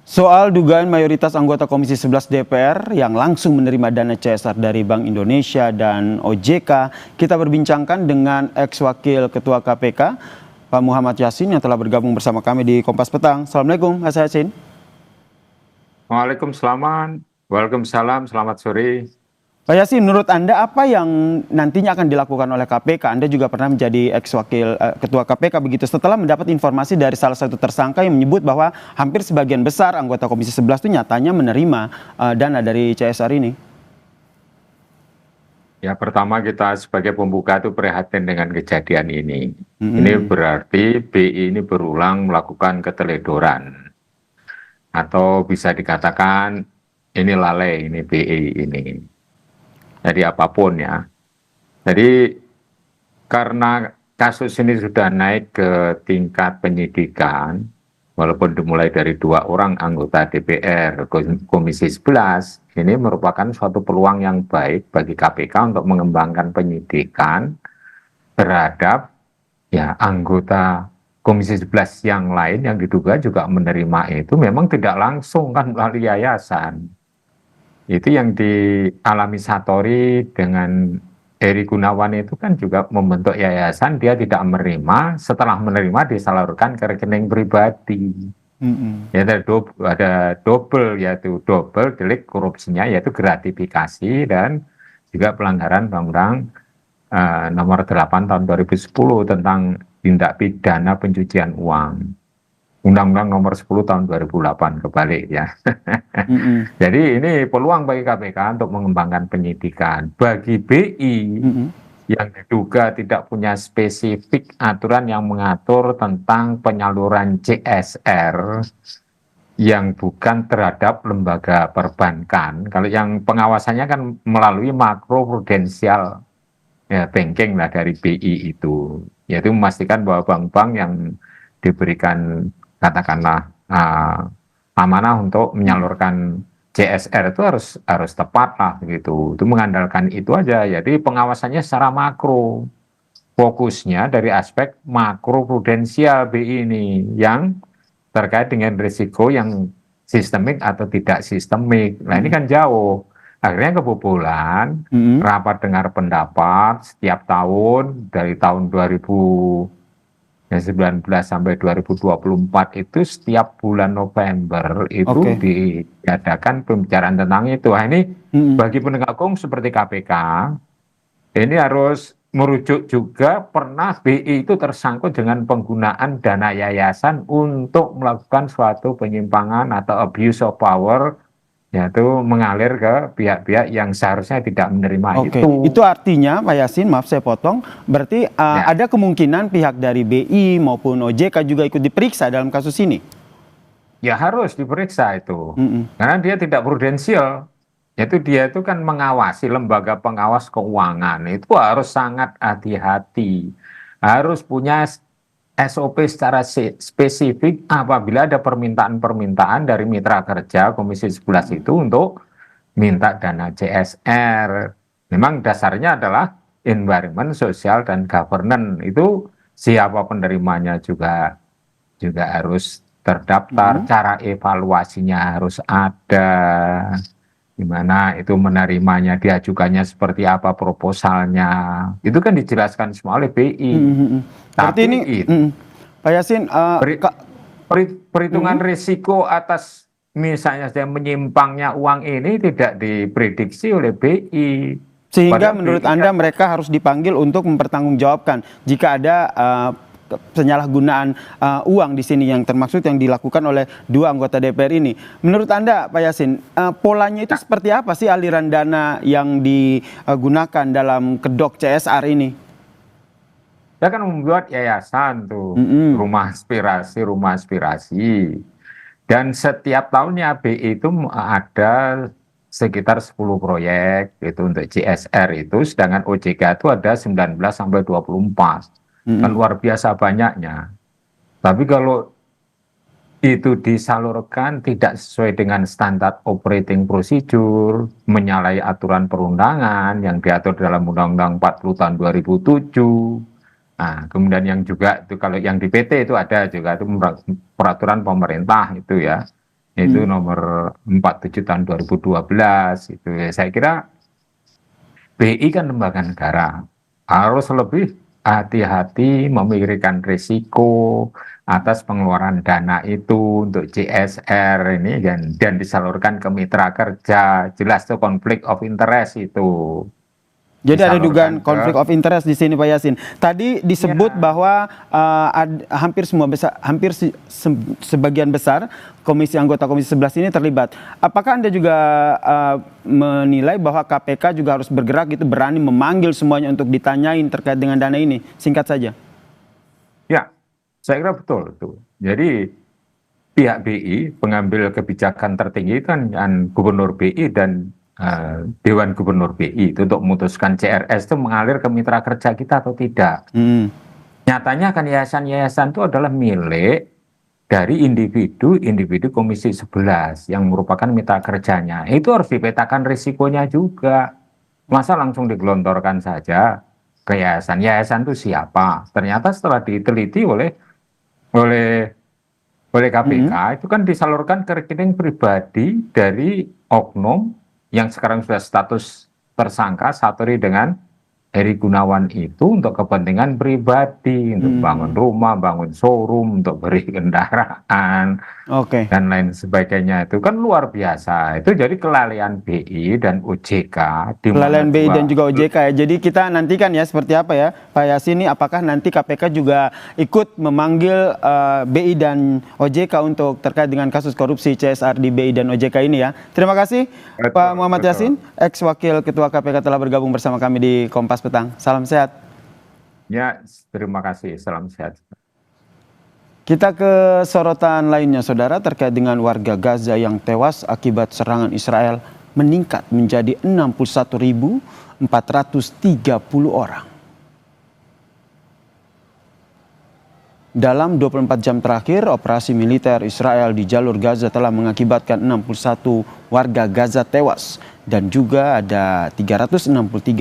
Soal dugaan mayoritas anggota Komisi 11 DPR yang langsung menerima dana CSR dari Bank Indonesia dan OJK, kita berbincangkan dengan ex-wakil Ketua KPK, Pak Muhammad Yasin, yang telah bergabung bersama kami di Kompas Petang. Assalamualaikum, Mas Yasin. Waalaikumsalam, selamat sore. Pak Yasin, menurut Anda apa yang nantinya akan dilakukan oleh KPK? Anda juga pernah menjadi ex-wakil Ketua KPK begitu, setelah mendapat informasi dari salah satu tersangka yang menyebut bahwa hampir sebagian besar anggota Komisi 11 itu nyatanya menerima dana dari CSR ini. Ya, pertama kita sebagai pembuka itu prihatin dengan kejadian ini. Ini berarti BI ini berulang melakukan keteledoran. Atau bisa dikatakan ini lalai, ini BI ini. Jadi apapun ya. Jadi karena kasus ini sudah naik ke tingkat penyidikan, walaupun dimulai dari 2 orang anggota DPR Komisi 11, ini merupakan suatu peluang yang baik bagi KPK untuk mengembangkan penyidikan terhadap ya anggota Komisi 11 yang lain yang diduga juga menerima itu memang tidak langsung kan melalui yayasan. Itu yang dialami Satori dengan Heri Gunawan itu kan juga membentuk yayasan, dia tidak menerima, setelah menerima disalurkan ke rekening pribadi. Ya, ada double, yaitu double delik korupsinya, yaitu gratifikasi dan juga pelanggaran Undang-Undang nomor 8 tahun 2010 tentang tindak pidana pencucian uang. Undang-Undang nomor 10 tahun 2008 kebalik ya. Jadi ini peluang bagi KPK untuk mengembangkan penyidikan. Bagi BI yang diduga tidak punya spesifik aturan yang mengatur tentang penyaluran CSR, yang bukan terhadap lembaga perbankan. Kalau yang pengawasannya kan melalui makro prudensial ya, banking lah dari BI itu, yaitu memastikan bahwa bank-bank yang diberikan katakanlah amanah untuk menyalurkan CSR itu harus tepat lah gitu. Itu mengandalkan itu aja. Jadi pengawasannya secara makro, fokusnya dari aspek makro prudensial BI ini yang terkait dengan risiko yang sistemik atau tidak sistemik. Nah ini kan jauh. Akhirnya kebobolan, rapat dengar pendapat setiap tahun dari tahun 2019 sampai 2024 itu setiap bulan November itu diadakan pembicaraan tentang itu. Nah ini bagi penegak hukum seperti KPK, ini harus merujuk juga pernah BI itu tersangkut dengan penggunaan dana yayasan untuk melakukan suatu penyimpangan atau abuse of power, yaitu mengalir ke pihak-pihak yang seharusnya tidak menerima itu. Itu artinya Pak Yasin, maaf saya potong, berarti ada kemungkinan pihak dari BI maupun OJK juga ikut diperiksa dalam kasus ini? Ya harus diperiksa itu, karena dia tidak prudensial. Yaitu dia itu kan mengawasi lembaga pengawas keuangan, itu harus sangat hati-hati, harus punya SOP secara spesifik apabila ada permintaan-permintaan dari mitra kerja Komisi 11 itu untuk minta dana CSR. Memang dasarnya adalah environment, social, dan governance. Itu siapa penerimanya juga harus terdaftar, cara evaluasinya harus ada. Gimana itu menerimanya, diajukannya seperti apa proposalnya, itu kan dijelaskan semua oleh BI. Tapi ini Pak Yasin, perhitungan risiko atas misalnya menyimpangnya uang ini tidak diprediksi oleh BI. Sehingga menurut Anda mereka harus dipanggil untuk mempertanggungjawabkan jika ada penyalahgunaan uang di sini yang termaksud yang dilakukan oleh 2 anggota DPR ini. Menurut Anda, Pak Yasin, polanya itu seperti apa sih aliran dana yang digunakan dalam kedok CSR ini? Dia kan membuat yayasan tuh, rumah aspirasi. Dan setiap tahunnya BI itu ada sekitar 10 proyek itu untuk CSR itu, sedangkan OJK itu ada 19 sampai 24. Kan luar biasa banyaknya. Tapi kalau itu disalurkan tidak sesuai dengan standar operating procedure, menyalahi aturan perundangan yang diatur dalam Undang-Undang 40 tahun 2007. Nah, kemudian yang juga itu kalau yang di PT itu ada juga itu peraturan pemerintah itu ya. Itu nomor 47 tahun 2012 itu ya. Saya kira BI kan lembaga negara, harus lebih hati-hati memikirkan risiko atas pengeluaran dana itu untuk CSR ini dan disalurkan ke mitra kerja. Jelas tuh konflik of interest itu. Jadi ada dugaan konflik of interest di sini Pak Yasin. Tadi disebut bahwa sebagian besar anggota Komisi 11 ini terlibat. Apakah Anda juga menilai bahwa KPK juga harus bergerak gitu, berani memanggil semuanya untuk ditanyain terkait dengan dana ini? Singkat saja. Ya, saya kira betul itu. Jadi pihak BI, pengambil kebijakan tertinggi kan Gubernur BI dan Dewan Gubernur BI itu untuk memutuskan CRS itu mengalir ke mitra kerja kita atau tidak. Nyatanya kan yayasan-yayasan itu adalah milik dari individu Komisi 11 yang merupakan mitra kerjanya. Itu harus dipetakan risikonya juga. Masa langsung digelontorkan saja ke yayasan. Yayasan itu siapa? Ternyata setelah diteliti oleh KPK itu kan disalurkan ke rekening pribadi dari oknum yang sekarang sudah status tersangka Saturi dengan Heri Gunawan itu untuk kepentingan pribadi, untuk bangun rumah, bangun showroom, untuk beri kendaraan, dan lain sebagainya. Itu kan luar biasa. Itu jadi kelalaian BI dan OJK. Kelalaian BI dan juga OJK ya. Jadi kita nantikan ya seperti apa ya Pak Yasin, apakah nanti KPK juga ikut memanggil BI dan OJK untuk terkait dengan kasus korupsi CSR di BI dan OJK ini ya. Terima kasih Pak Muhammad Yasin, ex-wakil Ketua KPK telah bergabung bersama kami di Kompas Petang. Salam sehat. Ya, terima kasih. Salam sehat. Kita ke sorotan lainnya, saudara, terkait dengan warga Gaza yang tewas akibat serangan Israel meningkat menjadi 61.430 orang. Dalam 24 jam terakhir, operasi militer Israel di jalur Gaza telah mengakibatkan 61 warga Gaza tewas dan juga ada 363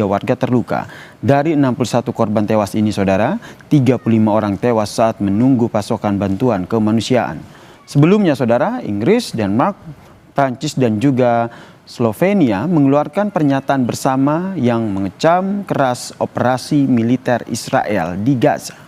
warga terluka. Dari 61 korban tewas ini, saudara, 35 orang tewas saat menunggu pasokan bantuan kemanusiaan. Sebelumnya, saudara, Inggris, Denmark, Prancis dan juga Slovenia mengeluarkan pernyataan bersama yang mengecam keras operasi militer Israel di Gaza.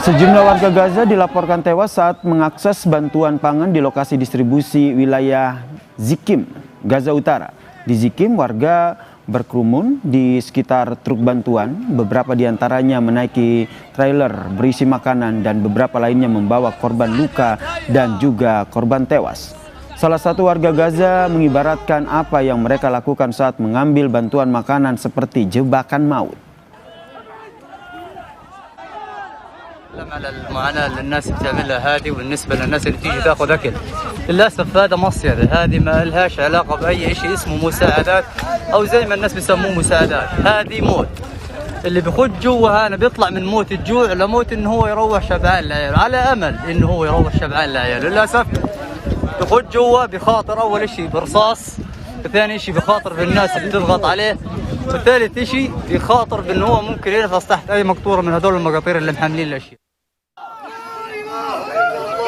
Sejumlah warga Gaza dilaporkan tewas saat mengakses bantuan pangan di lokasi distribusi wilayah Zikim, Gaza Utara. Di Zikim, warga berkerumun di sekitar truk bantuan. Beberapa di antaranya menaiki trailer berisi makanan dan beberapa lainnya membawa korban luka dan juga korban tewas. Salah satu warga Gaza mengibaratkan apa yang mereka lakukan saat mengambil bantuan makanan seperti jebakan maut. على المعاناة اللي الناس بتعملها هذه وبالنسبة للناس اللي تيجي تاخذ أكل للأسف هذا مصيدة هذه ما لهاش علاقة بأي شيء اسمه مساعدات أو زي ما الناس بيسموه مساعدات هذه موت اللي بيخد جوا هنا بيطلع من موت الجوع لموت إنه هو يروح شبعان لعياله على أمل إنه هو يروح شبعان لعياله للأسف بيخد جوا بخاطر أول شيء برصاص ثاني شيء بخاطر بالناس اللي بتضغط عليه وثالث شيء بخاطر بأنه هو ممكن ينفس تحت أي مقطورة من هذول المقاطير اللي محملين الأشياء.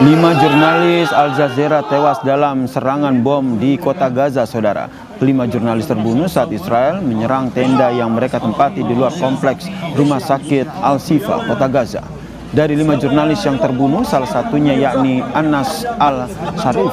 5 jurnalis Al Jazeera tewas dalam serangan bom di kota Gaza, saudara. 5 jurnalis terbunuh saat Israel menyerang tenda yang mereka tempati di luar kompleks rumah sakit Al-Shifa, kota Gaza. Dari 5 jurnalis yang terbunuh, salah satunya yakni Anas Al-Sharif.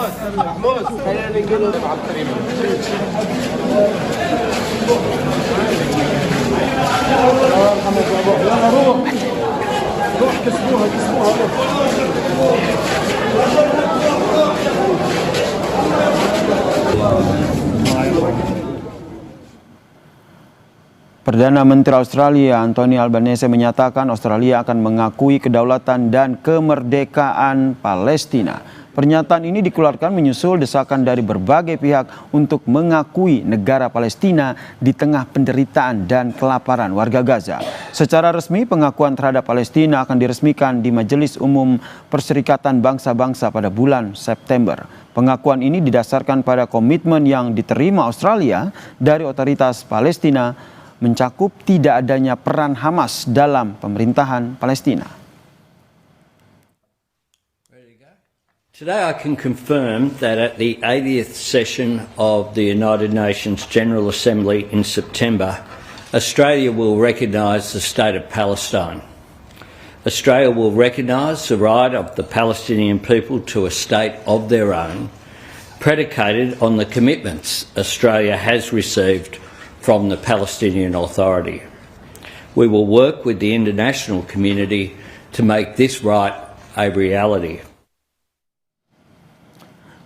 Perdana Menteri Australia Anthony Albanese menyatakan Australia akan mengakui kedaulatan dan kemerdekaan Palestina. Pernyataan ini dikeluarkan menyusul desakan dari berbagai pihak untuk mengakui negara Palestina di tengah penderitaan dan kelaparan warga Gaza. Secara resmi, pengakuan terhadap Palestina akan diresmikan di Majelis Umum Perserikatan Bangsa-Bangsa pada bulan September. Pengakuan ini didasarkan pada komitmen yang diterima Australia dari otoritas Palestina mencakup tidak adanya peran Hamas dalam pemerintahan Palestina. Today I can confirm that at the 80th session of the United Nations General Assembly in September, Australia will recognise the state of Palestine. Australia will recognise the right of the Palestinian people to a state of their own, predicated on the commitments Australia has received from the Palestinian Authority. We will work with the international community to make this right a reality.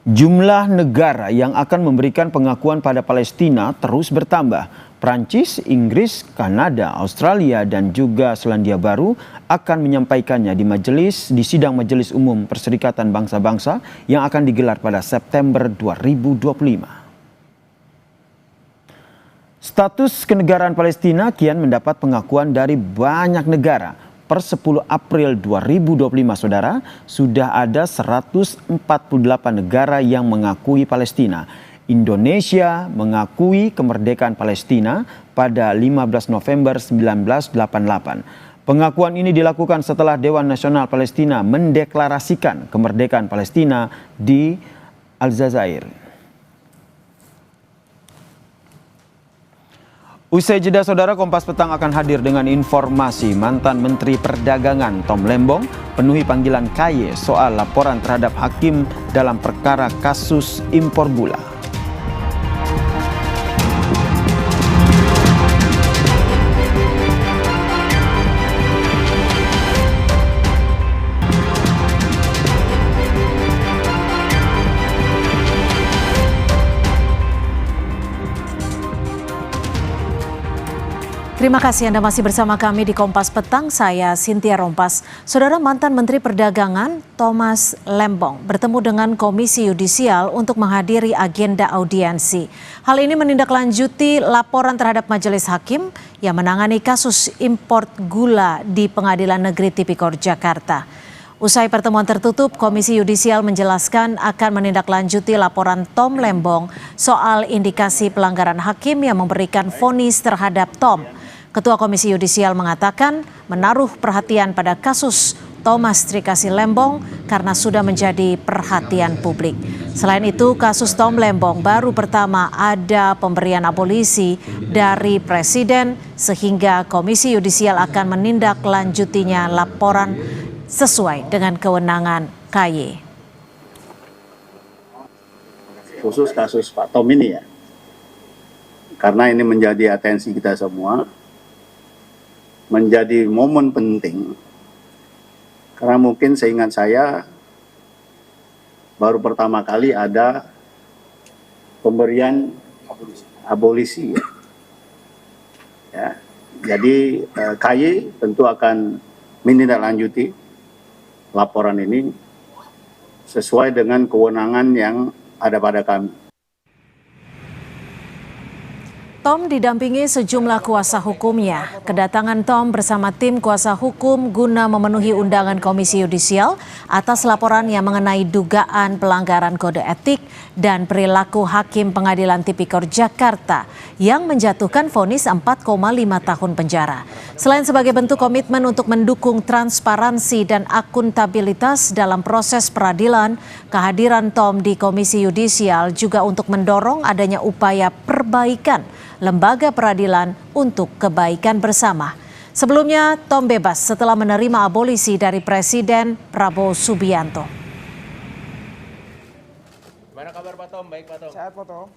Jumlah negara yang akan memberikan pengakuan pada Palestina terus bertambah. Prancis, Inggris, Kanada, Australia, dan juga Selandia Baru akan menyampaikannya di sidang Majelis Umum Perserikatan Bangsa-Bangsa yang akan digelar pada September 2025. Status kenegaraan Palestina kian mendapat pengakuan dari banyak negara. Per 10 April 2025, saudara, sudah ada 148 negara yang mengakui Palestina. Indonesia mengakui kemerdekaan Palestina pada 15 November 1988. Pengakuan ini dilakukan setelah Dewan Nasional Palestina mendeklarasikan kemerdekaan Palestina di Aljazair. Usai jeda, saudara, Kompas Petang akan hadir dengan informasi mantan Menteri Perdagangan Tom Lembong penuhi panggilan KY soal laporan terhadap hakim dalam perkara kasus impor gula. Terima kasih Anda masih bersama kami di Kompas Petang, saya Cynthia Rompas. Saudara, mantan Menteri Perdagangan Thomas Lembong bertemu dengan Komisi Yudisial untuk menghadiri agenda audiensi. Hal ini menindaklanjuti laporan terhadap Majelis Hakim yang menangani kasus impor gula di Pengadilan Negeri Tipikor Jakarta. Usai pertemuan tertutup, Komisi Yudisial menjelaskan akan menindaklanjuti laporan Tom Lembong soal indikasi pelanggaran hakim yang memberikan vonis terhadap Tom. Ketua Komisi Yudisial mengatakan menaruh perhatian pada kasus Thomas Trikasi Lembong karena sudah menjadi perhatian publik. Selain itu, kasus Tom Lembong baru pertama ada pemberian abolisi dari Presiden sehingga Komisi Yudisial akan menindaklanjutinya laporan sesuai dengan kewenangan KY. Khusus kasus Pak Tom ini ya, karena ini menjadi atensi kita semua, menjadi momen penting, karena mungkin seingat saya baru pertama kali ada pemberian abolisi ya. Jadi KY tentu akan menindaklanjuti laporan ini sesuai dengan kewenangan yang ada pada kami. Tom didampingi sejumlah kuasa hukumnya. Kedatangan Tom bersama tim kuasa hukum guna memenuhi undangan Komisi Yudisial atas laporan yang mengenai dugaan pelanggaran kode etik dan perilaku Hakim Pengadilan Tipikor Jakarta yang menjatuhkan vonis 4,5 tahun penjara. Selain sebagai bentuk komitmen untuk mendukung transparansi dan akuntabilitas dalam proses peradilan, kehadiran Tom di Komisi Yudisial juga untuk mendorong adanya upaya perbaikan lembaga peradilan untuk kebaikan bersama. Sebelumnya, Tom bebas setelah menerima abolisi dari Presiden Prabowo Subianto. Gimana kabar Pak Tom? Baik Pak Tom. Sehat Pak Tom.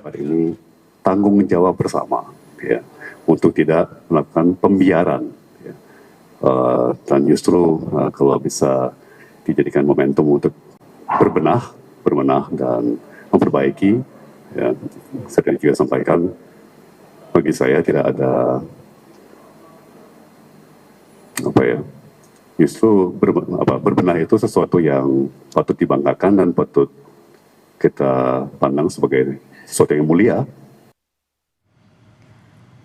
Ini tanggung jawab bersama ya, untuk tidak melakukan pembiaran ya. Dan justru kalau bisa dijadikan momentum untuk berbenah dan memperbaiki ya, saya juga sampaikan bagi saya tidak ada justru berbenah itu sesuatu yang patut dibanggakan dan patut kita pandang sebagai sesuatu yang mulia.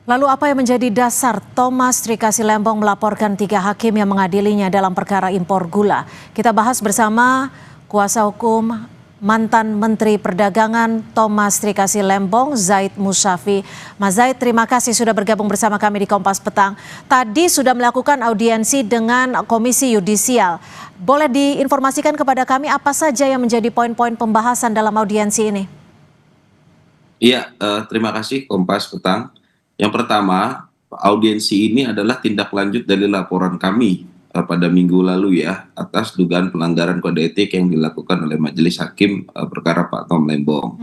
Lalu apa yang menjadi dasar Thomas Trikasi Lembong melaporkan 3 hakim yang mengadilinya dalam perkara impor gula? Kita bahas bersama kuasa hukum mantan Menteri Perdagangan Thomas Trikasi Lembong, Zaid Musyafi. Mas Zaid, terima kasih sudah bergabung bersama kami di Kompas Petang. Tadi sudah melakukan audiensi dengan Komisi Yudisial. Boleh diinformasikan kepada kami apa saja yang menjadi poin-poin pembahasan dalam audiensi ini? Iya, terima kasih Kompas Petang. Yang pertama, audiensi ini adalah tindak lanjut dari laporan kami pada minggu lalu ya, atas dugaan pelanggaran kode etik yang dilakukan oleh Majelis Hakim perkara Pak Tom Lembong.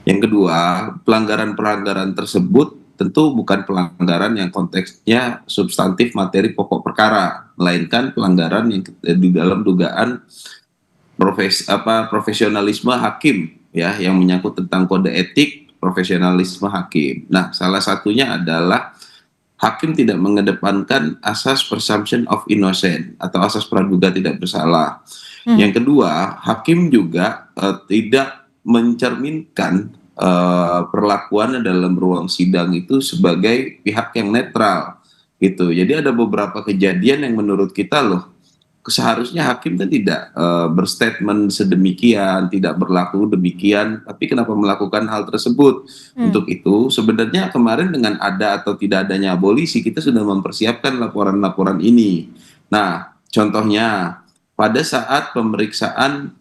Yang kedua, pelanggaran-pelanggaran tersebut tentu bukan pelanggaran yang konteksnya substantif materi pokok perkara, melainkan pelanggaran yang di dalam dugaan profesionalisme hakim ya, yang menyangkut tentang kode etik profesionalisme hakim. Nah, salah satunya adalah hakim tidak mengedepankan asas presumption of innocence atau asas praduga tidak bersalah. Yang kedua, hakim juga tidak mencerminkan perlakuan dalam ruang sidang itu sebagai pihak yang netral gitu. Jadi ada beberapa kejadian yang menurut kita seharusnya hakim kan tidak berstatement sedemikian, tidak berlaku demikian, tapi kenapa melakukan hal tersebut? Untuk itu sebenarnya kemarin dengan ada atau tidak adanya abolisi, kita sudah mempersiapkan laporan-laporan ini. Nah, contohnya pada saat pemeriksaan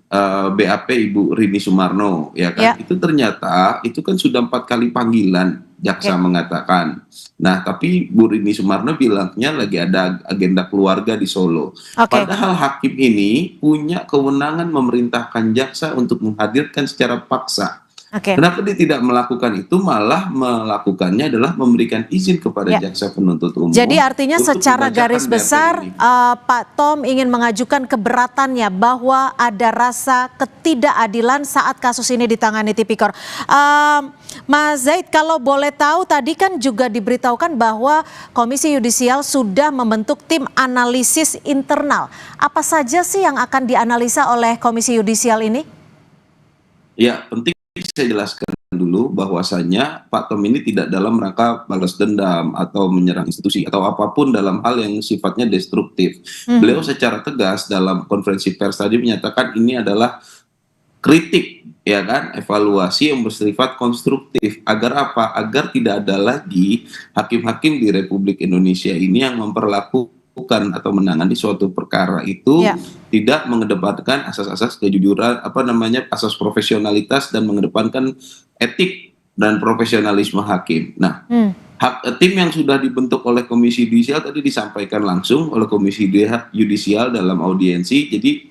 BAP Ibu Rini Sumarno, ya kan, itu ternyata itu kan sudah 4 kali panggilan jaksa mengatakan. Nah, tapi Bu Rini Sumarno bilangnya lagi ada agenda keluarga di Solo. Padahal hakim ini punya kewenangan memerintahkan jaksa untuk menghadirkan secara paksa Kenapa dia tidak melakukan itu, malah melakukannya adalah memberikan izin kepada jaksa penuntut umum. Jadi artinya untuk secara membacakan garis BAP besar ini. Pak Tom ingin mengajukan keberatannya bahwa ada rasa ketidakadilan saat kasus ini ditangani Tipikor. Mas Zaid, kalau boleh tahu, tadi kan juga diberitahukan bahwa Komisi Yudisial sudah membentuk tim analisis internal. Apa saja sih yang akan dianalisa oleh Komisi Yudisial ini? Ya, penting saya jelaskan dulu bahwasanya Pak Tom ini tidak dalam rangka balas dendam atau menyerang institusi atau apapun dalam hal yang sifatnya destruktif. Beliau secara tegas dalam konferensi pers tadi menyatakan ini adalah kritik, ya kan, evaluasi yang bersifat konstruktif. Agar apa? Agar tidak ada lagi hakim-hakim di Republik Indonesia ini yang memperlakukan atau menangani suatu perkara itu tidak mengedepankan asas-asas kejujuran, asas profesionalitas dan mengedepankan etik dan profesionalisme hakim. Nah, tim yang sudah dibentuk oleh Komisi Yudisial tadi disampaikan langsung oleh Komisi Yudisial dalam audiensi. Jadi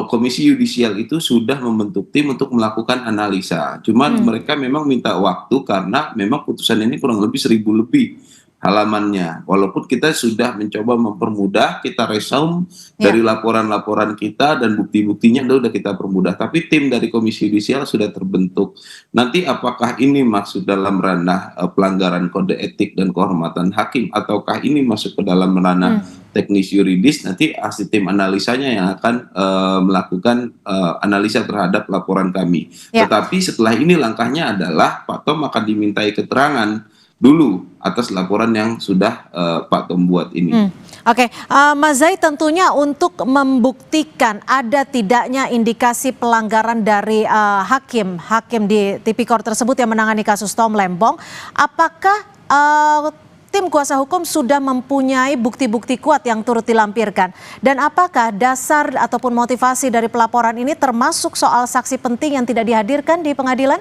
Komisi Yudisial itu sudah membentuk tim untuk melakukan analisa. Cuman mereka memang minta waktu karena memang putusan ini kurang lebih 1000 lebih halamannya. Walaupun kita sudah mencoba mempermudah, kita resume dari laporan-laporan kita dan bukti-buktinya sudah kita permudah. Tapi tim dari Komisi Yudisial sudah terbentuk. Nanti apakah ini masuk dalam ranah pelanggaran kode etik dan kehormatan hakim, ataukah ini masuk ke dalam ranah teknis yuridis, nanti asli tim analisanya yang akan melakukan analisa terhadap laporan kami. Tetapi setelah ini langkahnya adalah Pak Tom akan dimintai keterangan dulu atas laporan yang sudah Pak Tom buat ini. Oke, Mas Zaid, tentunya untuk membuktikan ada tidaknya indikasi pelanggaran dari hakim di Tipikor tersebut yang menangani kasus Tom Lembong, apakah tim kuasa hukum sudah mempunyai bukti-bukti kuat yang turut dilampirkan? Dan apakah dasar ataupun motivasi dari pelaporan ini termasuk soal saksi penting yang tidak dihadirkan di pengadilan?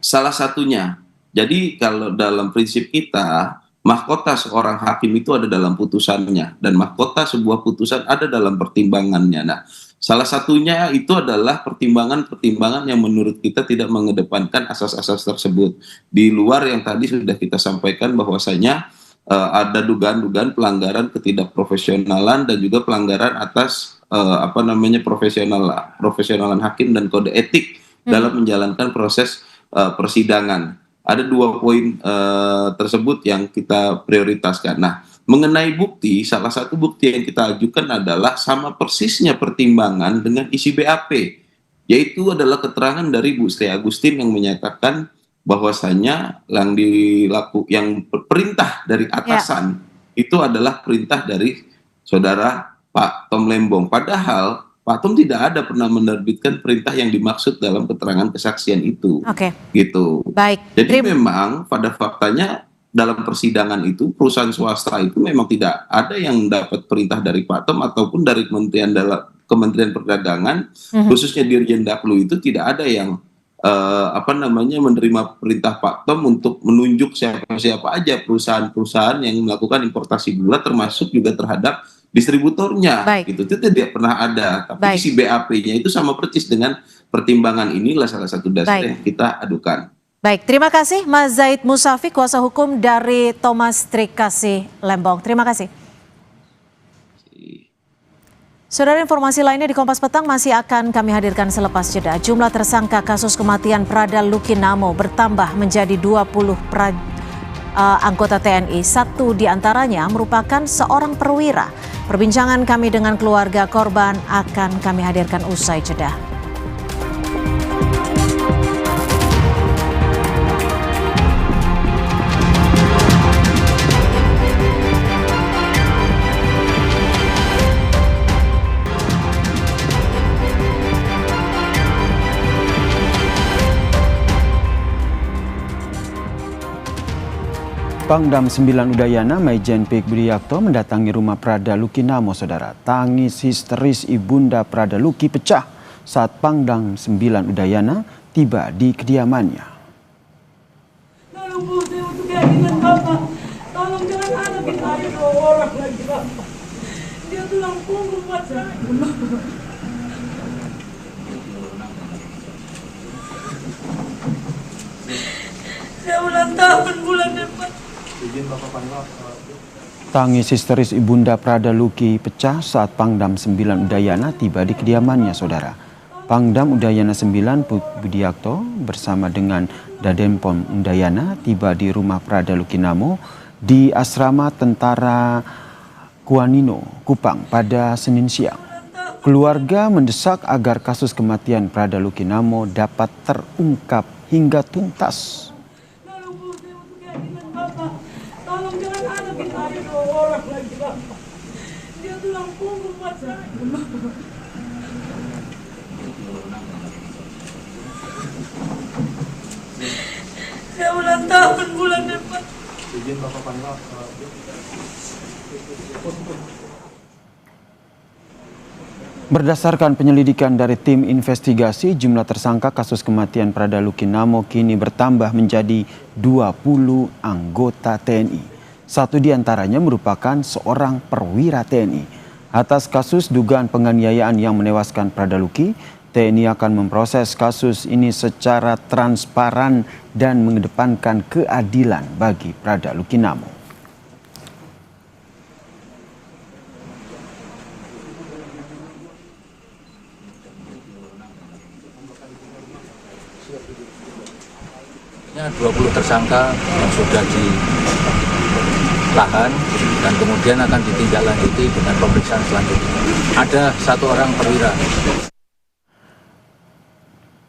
Salah satunya. Jadi kalau dalam prinsip kita, mahkota seorang hakim itu ada dalam putusannya, dan mahkota sebuah putusan ada dalam pertimbangannya. Nah, salah satunya itu adalah pertimbangan-pertimbangan yang menurut kita tidak mengedepankan asas-asas tersebut. Di luar yang tadi sudah kita sampaikan bahwasanya ada dugaan-dugaan pelanggaran ketidakprofesionalan dan juga pelanggaran atas profesionalan hakim dan kode etik dalam menjalankan proses persidangan. Ada 2 poin tersebut yang kita prioritaskan. Nah, mengenai bukti, salah satu bukti yang kita ajukan adalah sama persisnya pertimbangan dengan isi BAP, yaitu adalah keterangan dari Bu Sri Agustin yang menyatakan bahwasanya yang perintah dari atasan itu adalah perintah dari saudara Pak Tom Lembong. Padahal Pak Tom tidak ada pernah menerbitkan perintah yang dimaksud dalam keterangan kesaksian itu. Gitu. Baik. Jadi memang pada faktanya dalam persidangan itu perusahaan swasta itu memang tidak ada yang dapat perintah dari Pak Tom ataupun dari Kementerian Perdagangan, khususnya Dirjen Daklu itu tidak ada yang menerima perintah Pak Tom untuk menunjuk siapa-siapa aja perusahaan-perusahaan yang melakukan importasi gula, termasuk juga terhadap distributornya. Gitu. Itu tidak pernah ada. Tapi isi BAP-nya itu sama persis dengan pertimbangan, inilah salah satu dasar yang kita adukan. Baik, terima kasih Mas Zaid Musafi, kuasa hukum dari Thomas Trikasih Lembong. Terima kasih. Saudara, informasi lainnya di Kompas Petang masih akan kami hadirkan selepas jeda. Jumlah tersangka kasus kematian Prada Luki Namo bertambah menjadi 20 anggota TNI. 1 diantaranya merupakan seorang perwira. Perbincangan kami dengan keluarga korban akan kami hadirkan usai jeda. Pangdam 9 Udayana Maijen Pik Budiakto mendatangi rumah Prada Luki Namo, saudara. Tangis histeris ibunda Prada Luki pecah saat Pangdam 9 Udayana tiba di kediamannya. Tolong Bu, saya untuk keadilan Bapak. Tolong jangan ada kita ada 2 orang lagi Bapak. Dia tulang punggung buat saya. tahun bulan depan. Tangis histeris Ibunda Prada Luki pecah saat Pangdam 9 Udayana tiba di kediamannya, saudara. Pangdam Udayana 9 Budiakto bersama dengan Dadenpom Udayana tiba di rumah Prada Luki Namo di asrama Tentara Kuanino, Kupang pada Senin siang. Keluarga mendesak agar kasus kematian Prada Luki Namo dapat terungkap hingga tuntas. Tolong jangan anak kita ada 2 orang lagi, Bapak. Dia tulang punggung buat saya. Saya ulang tahun bulan depan. Izin Bapak Panglima. Berdasarkan penyelidikan dari tim investigasi, jumlah tersangka kasus kematian Prada Luki Namo kini bertambah menjadi 20 anggota TNI. Satu di antaranya merupakan seorang perwira TNI. Atas kasus dugaan penganiayaan yang menewaskan Prada Luki, TNI akan memproses kasus ini secara transparan dan mengedepankan keadilan bagi Prada Luki Namo. Ada 20 tersangka yang sudah ditahan dan kemudian akan ditindaklanjuti dengan pemeriksaan selanjutnya. Ada 1 orang perwira.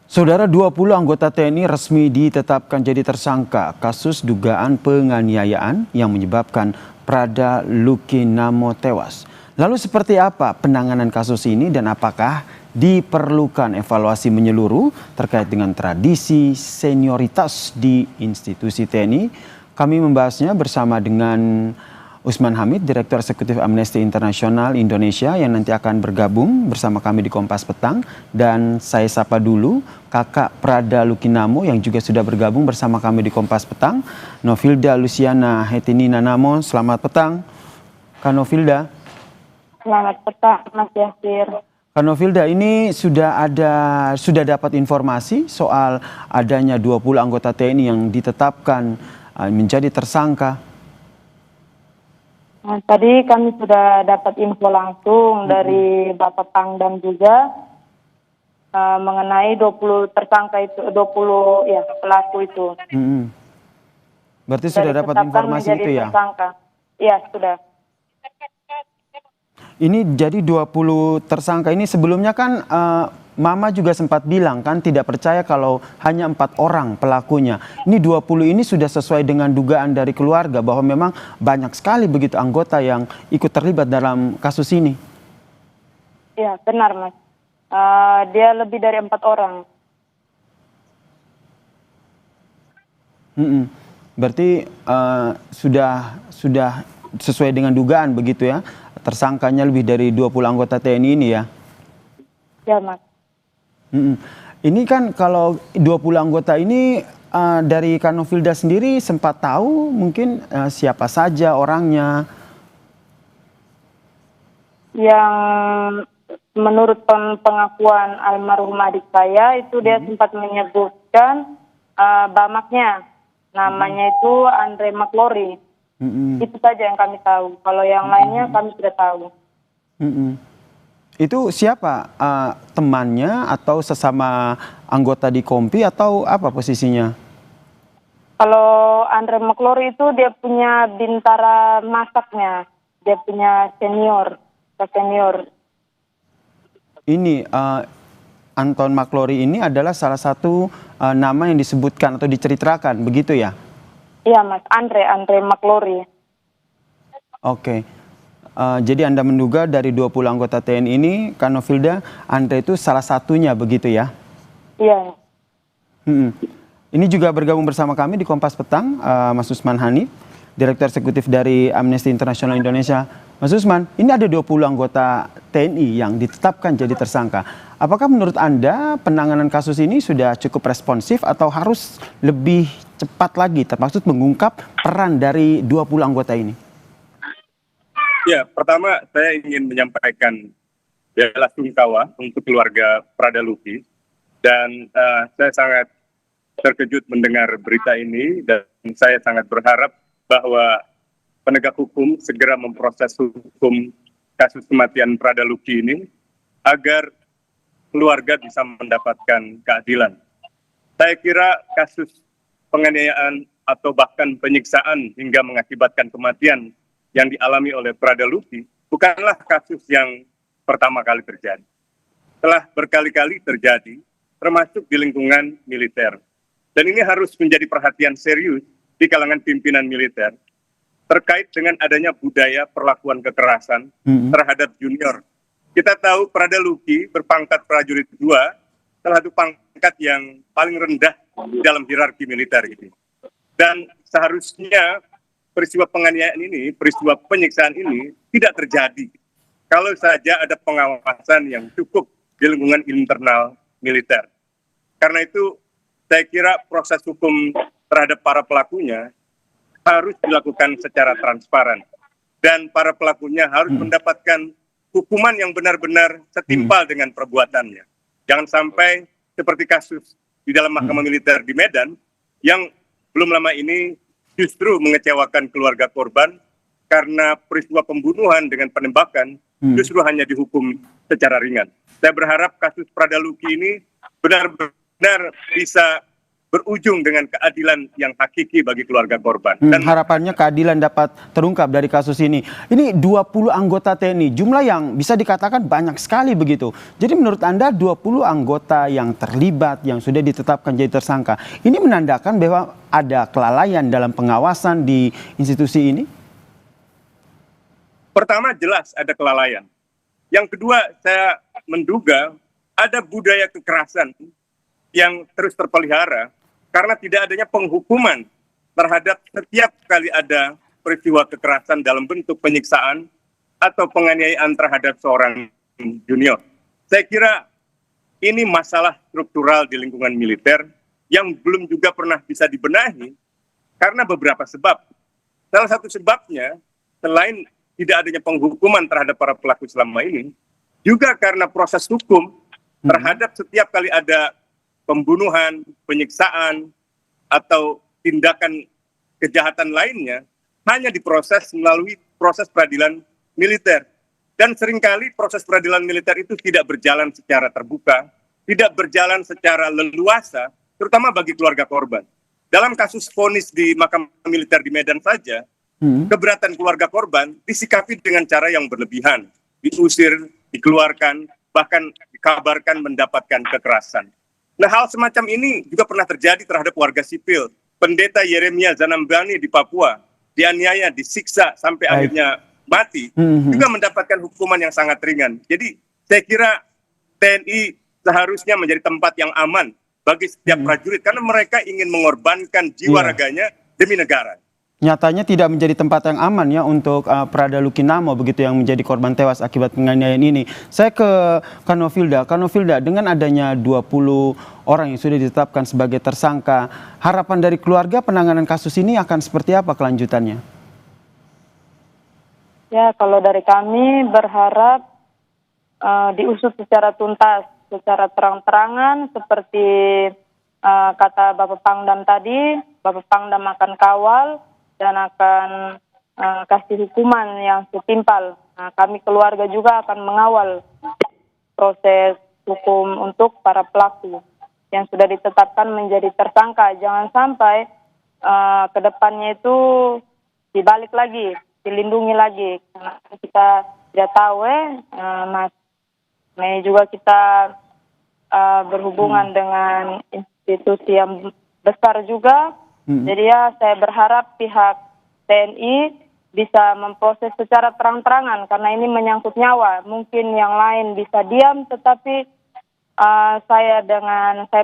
Saudara, 20 anggota TNI resmi ditetapkan jadi tersangka kasus dugaan penganiayaan yang menyebabkan Prada Luki Namo tewas. Lalu seperti apa penanganan kasus ini dan apakah diperlukan evaluasi menyeluruh terkait dengan tradisi senioritas di institusi TNI? Kami membahasnya bersama dengan Usman Hamid, Direktur Eksekutif Amnesty International Indonesia yang nanti akan bergabung bersama kami di Kompas Petang. Dan saya sapa dulu kakak Prada Luki Namo yang juga sudah bergabung bersama kami di Kompas Petang, Novilda Luciana Hetinina Namo. Selamat petang, Kak Novilda. Selamat petang, Mas Yasir. Kak Novilda, ini sudah dapat informasi soal adanya 20 anggota TNI yang ditetapkan menjadi tersangka. Nah, tadi kami sudah dapat info langsung dari Bapak Pangdam juga mengenai 20 tersangka itu, 20 ya pelaku itu. Berarti sudah dapat informasi itu ya? Iya, sudah. Ini jadi 20 tersangka ini sebelumnya kan Mama juga sempat bilang kan tidak percaya kalau hanya 4 orang pelakunya. Ini 20 ini sudah sesuai dengan dugaan dari keluarga bahwa memang banyak sekali begitu anggota yang ikut terlibat dalam kasus ini. Iya, benar Mas. Dia lebih dari 4 orang. Berarti sudah sesuai dengan dugaan begitu ya? Tersangkanya lebih dari 20 anggota TNI ini ya? Ya Mas. Ini kan kalau 20 anggota ini dari Kak Novilda sendiri sempat tahu mungkin siapa saja orangnya? Yang menurut pengakuan almarhum adik saya itu dia sempat menyebutkan bamaknya. Namanya itu Andre McLaury. Itu saja yang kami tahu. Kalau yang lainnya kami sudah tahu. Itu siapa? Temannya atau sesama anggota di Kompi atau apa posisinya? Kalau Andre McLaury itu dia punya bintara masaknya. Dia punya senior. Ini Anton McLaury ini adalah salah satu nama yang disebutkan atau diceritakan, begitu ya? Iya Mas, Andre McLaury. Oke. Jadi Anda menduga dari 20 anggota TNI ini, Kak Novilda, Andre itu salah satunya begitu ya? Iya. Ini juga bergabung bersama kami di Kompas Petang, Mas Usman Hanif, Direktur Eksekutif dari Amnesty International Indonesia. Mas Usman, ini ada 20 anggota TNI yang ditetapkan jadi tersangka. Apakah menurut Anda penanganan kasus ini sudah cukup responsif atau harus lebih cepat lagi, termasuk mengungkap peran dari 20 anggota ini? Ya, pertama saya ingin menyampaikan bela sungkawa untuk keluarga Prada Luki dan saya sangat terkejut mendengar berita ini dan saya sangat berharap bahwa penegak hukum segera memproses hukum kasus kematian Prada Luki ini agar keluarga bisa mendapatkan keadilan. Saya kira kasus penganiayaan atau bahkan penyiksaan hingga mengakibatkan kematian yang dialami oleh Prada Luki bukanlah kasus yang pertama kali terjadi. Telah berkali-kali terjadi, termasuk di lingkungan militer. Dan ini harus menjadi perhatian serius di kalangan pimpinan militer terkait dengan adanya budaya perlakuan kekerasan terhadap junior. Kita tahu Prada Luki berpangkat prajurit 2, salah satu pangkat yang paling rendah dalam hierarki militer ini. Dan seharusnya peristiwa penganiayaan ini, peristiwa penyiksaan ini tidak terjadi kalau saja ada pengawasan yang cukup di lingkungan internal militer. Karena itu saya kira proses hukum terhadap para pelakunya harus dilakukan secara transparan. Dan para pelakunya harus mendapatkan hukuman yang benar-benar setimpal dengan perbuatannya. Jangan sampai seperti kasus di dalam mahkamah militer di Medan yang belum lama ini justru mengecewakan keluarga korban karena peristiwa pembunuhan dengan penembakan justru hanya dihukum secara ringan. Saya berharap kasus Prada Luki ini benar-benar bisa berujung dengan keadilan yang hakiki bagi keluarga korban. Dan harapannya keadilan dapat terungkap dari kasus ini. Ini 20 anggota TNI, jumlah yang bisa dikatakan banyak sekali begitu. Jadi menurut Anda 20 anggota yang terlibat, yang sudah ditetapkan jadi tersangka, ini menandakan bahwa ada kelalaian dalam pengawasan di institusi ini? Pertama, jelas ada kelalaian. Yang kedua, saya menduga ada budaya kekerasan yang terus terpelihara karena tidak adanya penghukuman terhadap setiap kali ada peristiwa kekerasan dalam bentuk penyiksaan atau penganiayaan terhadap seorang junior. Saya kira ini masalah struktural di lingkungan militer yang belum juga pernah bisa dibenahi karena beberapa sebab. Salah satu sebabnya, selain tidak adanya penghukuman terhadap para pelaku selama ini, juga karena proses hukum terhadap setiap kali ada pembunuhan, penyiksaan, atau tindakan kejahatan lainnya hanya diproses melalui proses peradilan militer. Dan seringkali proses peradilan militer itu tidak berjalan secara terbuka, tidak berjalan secara leluasa, terutama bagi keluarga korban. Dalam kasus vonis di mahkamah militer di Medan saja, keberatan keluarga korban disikapi dengan cara yang berlebihan, diusir, dikeluarkan, bahkan dikabarkan mendapatkan kekerasan. Nah, hal semacam ini juga pernah terjadi terhadap warga sipil. Pendeta Yeremia Zanambani di Papua dianiaya, disiksa sampai akhirnya mati, juga mendapatkan hukuman yang sangat ringan. Jadi saya kira TNI seharusnya menjadi tempat yang aman bagi setiap prajurit karena mereka ingin mengorbankan jiwa raganya demi negara. Nyatanya tidak menjadi tempat yang aman ya untuk Prada Luki Namo begitu yang menjadi korban tewas akibat penganiayaan ini. Saya ke Kanovilda. Kanovilda, dengan adanya 20 orang yang sudah ditetapkan sebagai tersangka, harapan dari keluarga penanganan kasus ini akan seperti apa kelanjutannya? Ya, kalau dari kami berharap diusut secara tuntas, secara terang-terangan seperti kata Bapak Pangdam tadi, Bapak Pangdam akan kawal dan akan kasih hukuman yang setimpal. Nah, kami keluarga juga akan mengawal proses hukum untuk para pelaku yang sudah ditetapkan menjadi tersangka. Jangan sampai ke depannya itu dibalik lagi, dilindungi lagi. Karena kita tidak tahu Mas Mei juga kita berhubungan dengan institusi yang besar juga. Jadi ya saya berharap pihak TNI bisa memproses secara terang-terangan karena ini menyangkut nyawa. Mungkin yang lain bisa diam, tetapi saya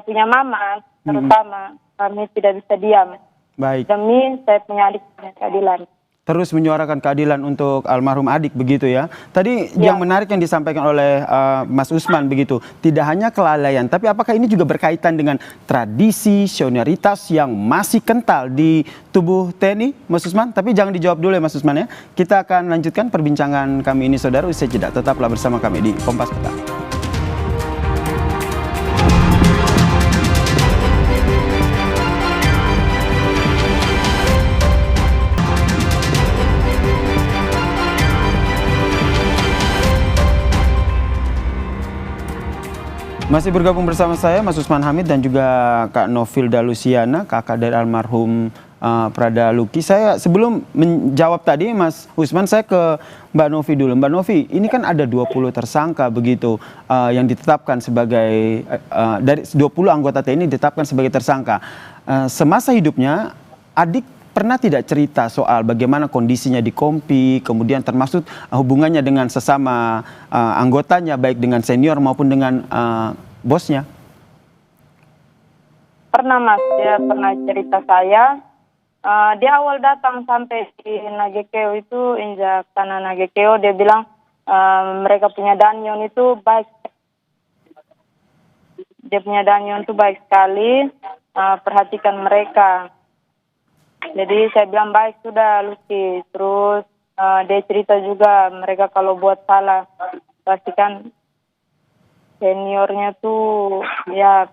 punya mama terutama kami tidak bisa diam. Baik. Demi saya punya adik punya keadilan. Terus menyuarakan keadilan untuk almarhum adik begitu ya. Tadi yang menarik yang disampaikan oleh Mas Usman begitu, tidak hanya kelalaian, tapi apakah ini juga berkaitan dengan tradisi, senioritas yang masih kental di tubuh TNI, Mas Usman? Tapi jangan dijawab dulu ya Mas Usman ya. Kita akan lanjutkan perbincangan kami ini saudara usai jeda. Tetaplah bersama kami di Kompas Petang. Masih bergabung bersama saya Mas Usman Hamid dan juga Kak Novilda Luciana, kakak dari almarhum Prada Luki. Saya sebelum menjawab tadi Mas Usman, saya ke Mbak Novi dulu. Mbak Novi, ini kan ada 20 tersangka begitu yang ditetapkan sebagai dari 20 anggota TNI ditetapkan sebagai tersangka. Semasa hidupnya adik pernah tidak cerita soal bagaimana kondisinya di Kompi, kemudian termasuk hubungannya dengan sesama anggotanya, baik dengan senior maupun dengan bosnya? Pernah Mas, dia pernah cerita saya. Dia awal datang sampai di Nagekeo itu, injak tanah Nagekeo, dia bilang mereka punya danyon itu baik. Dia punya danyon itu baik sekali, perhatikan mereka. Jadi saya bilang baik sudah Luki. Terus dia cerita juga mereka kalau buat salah pastikan seniornya tuh ya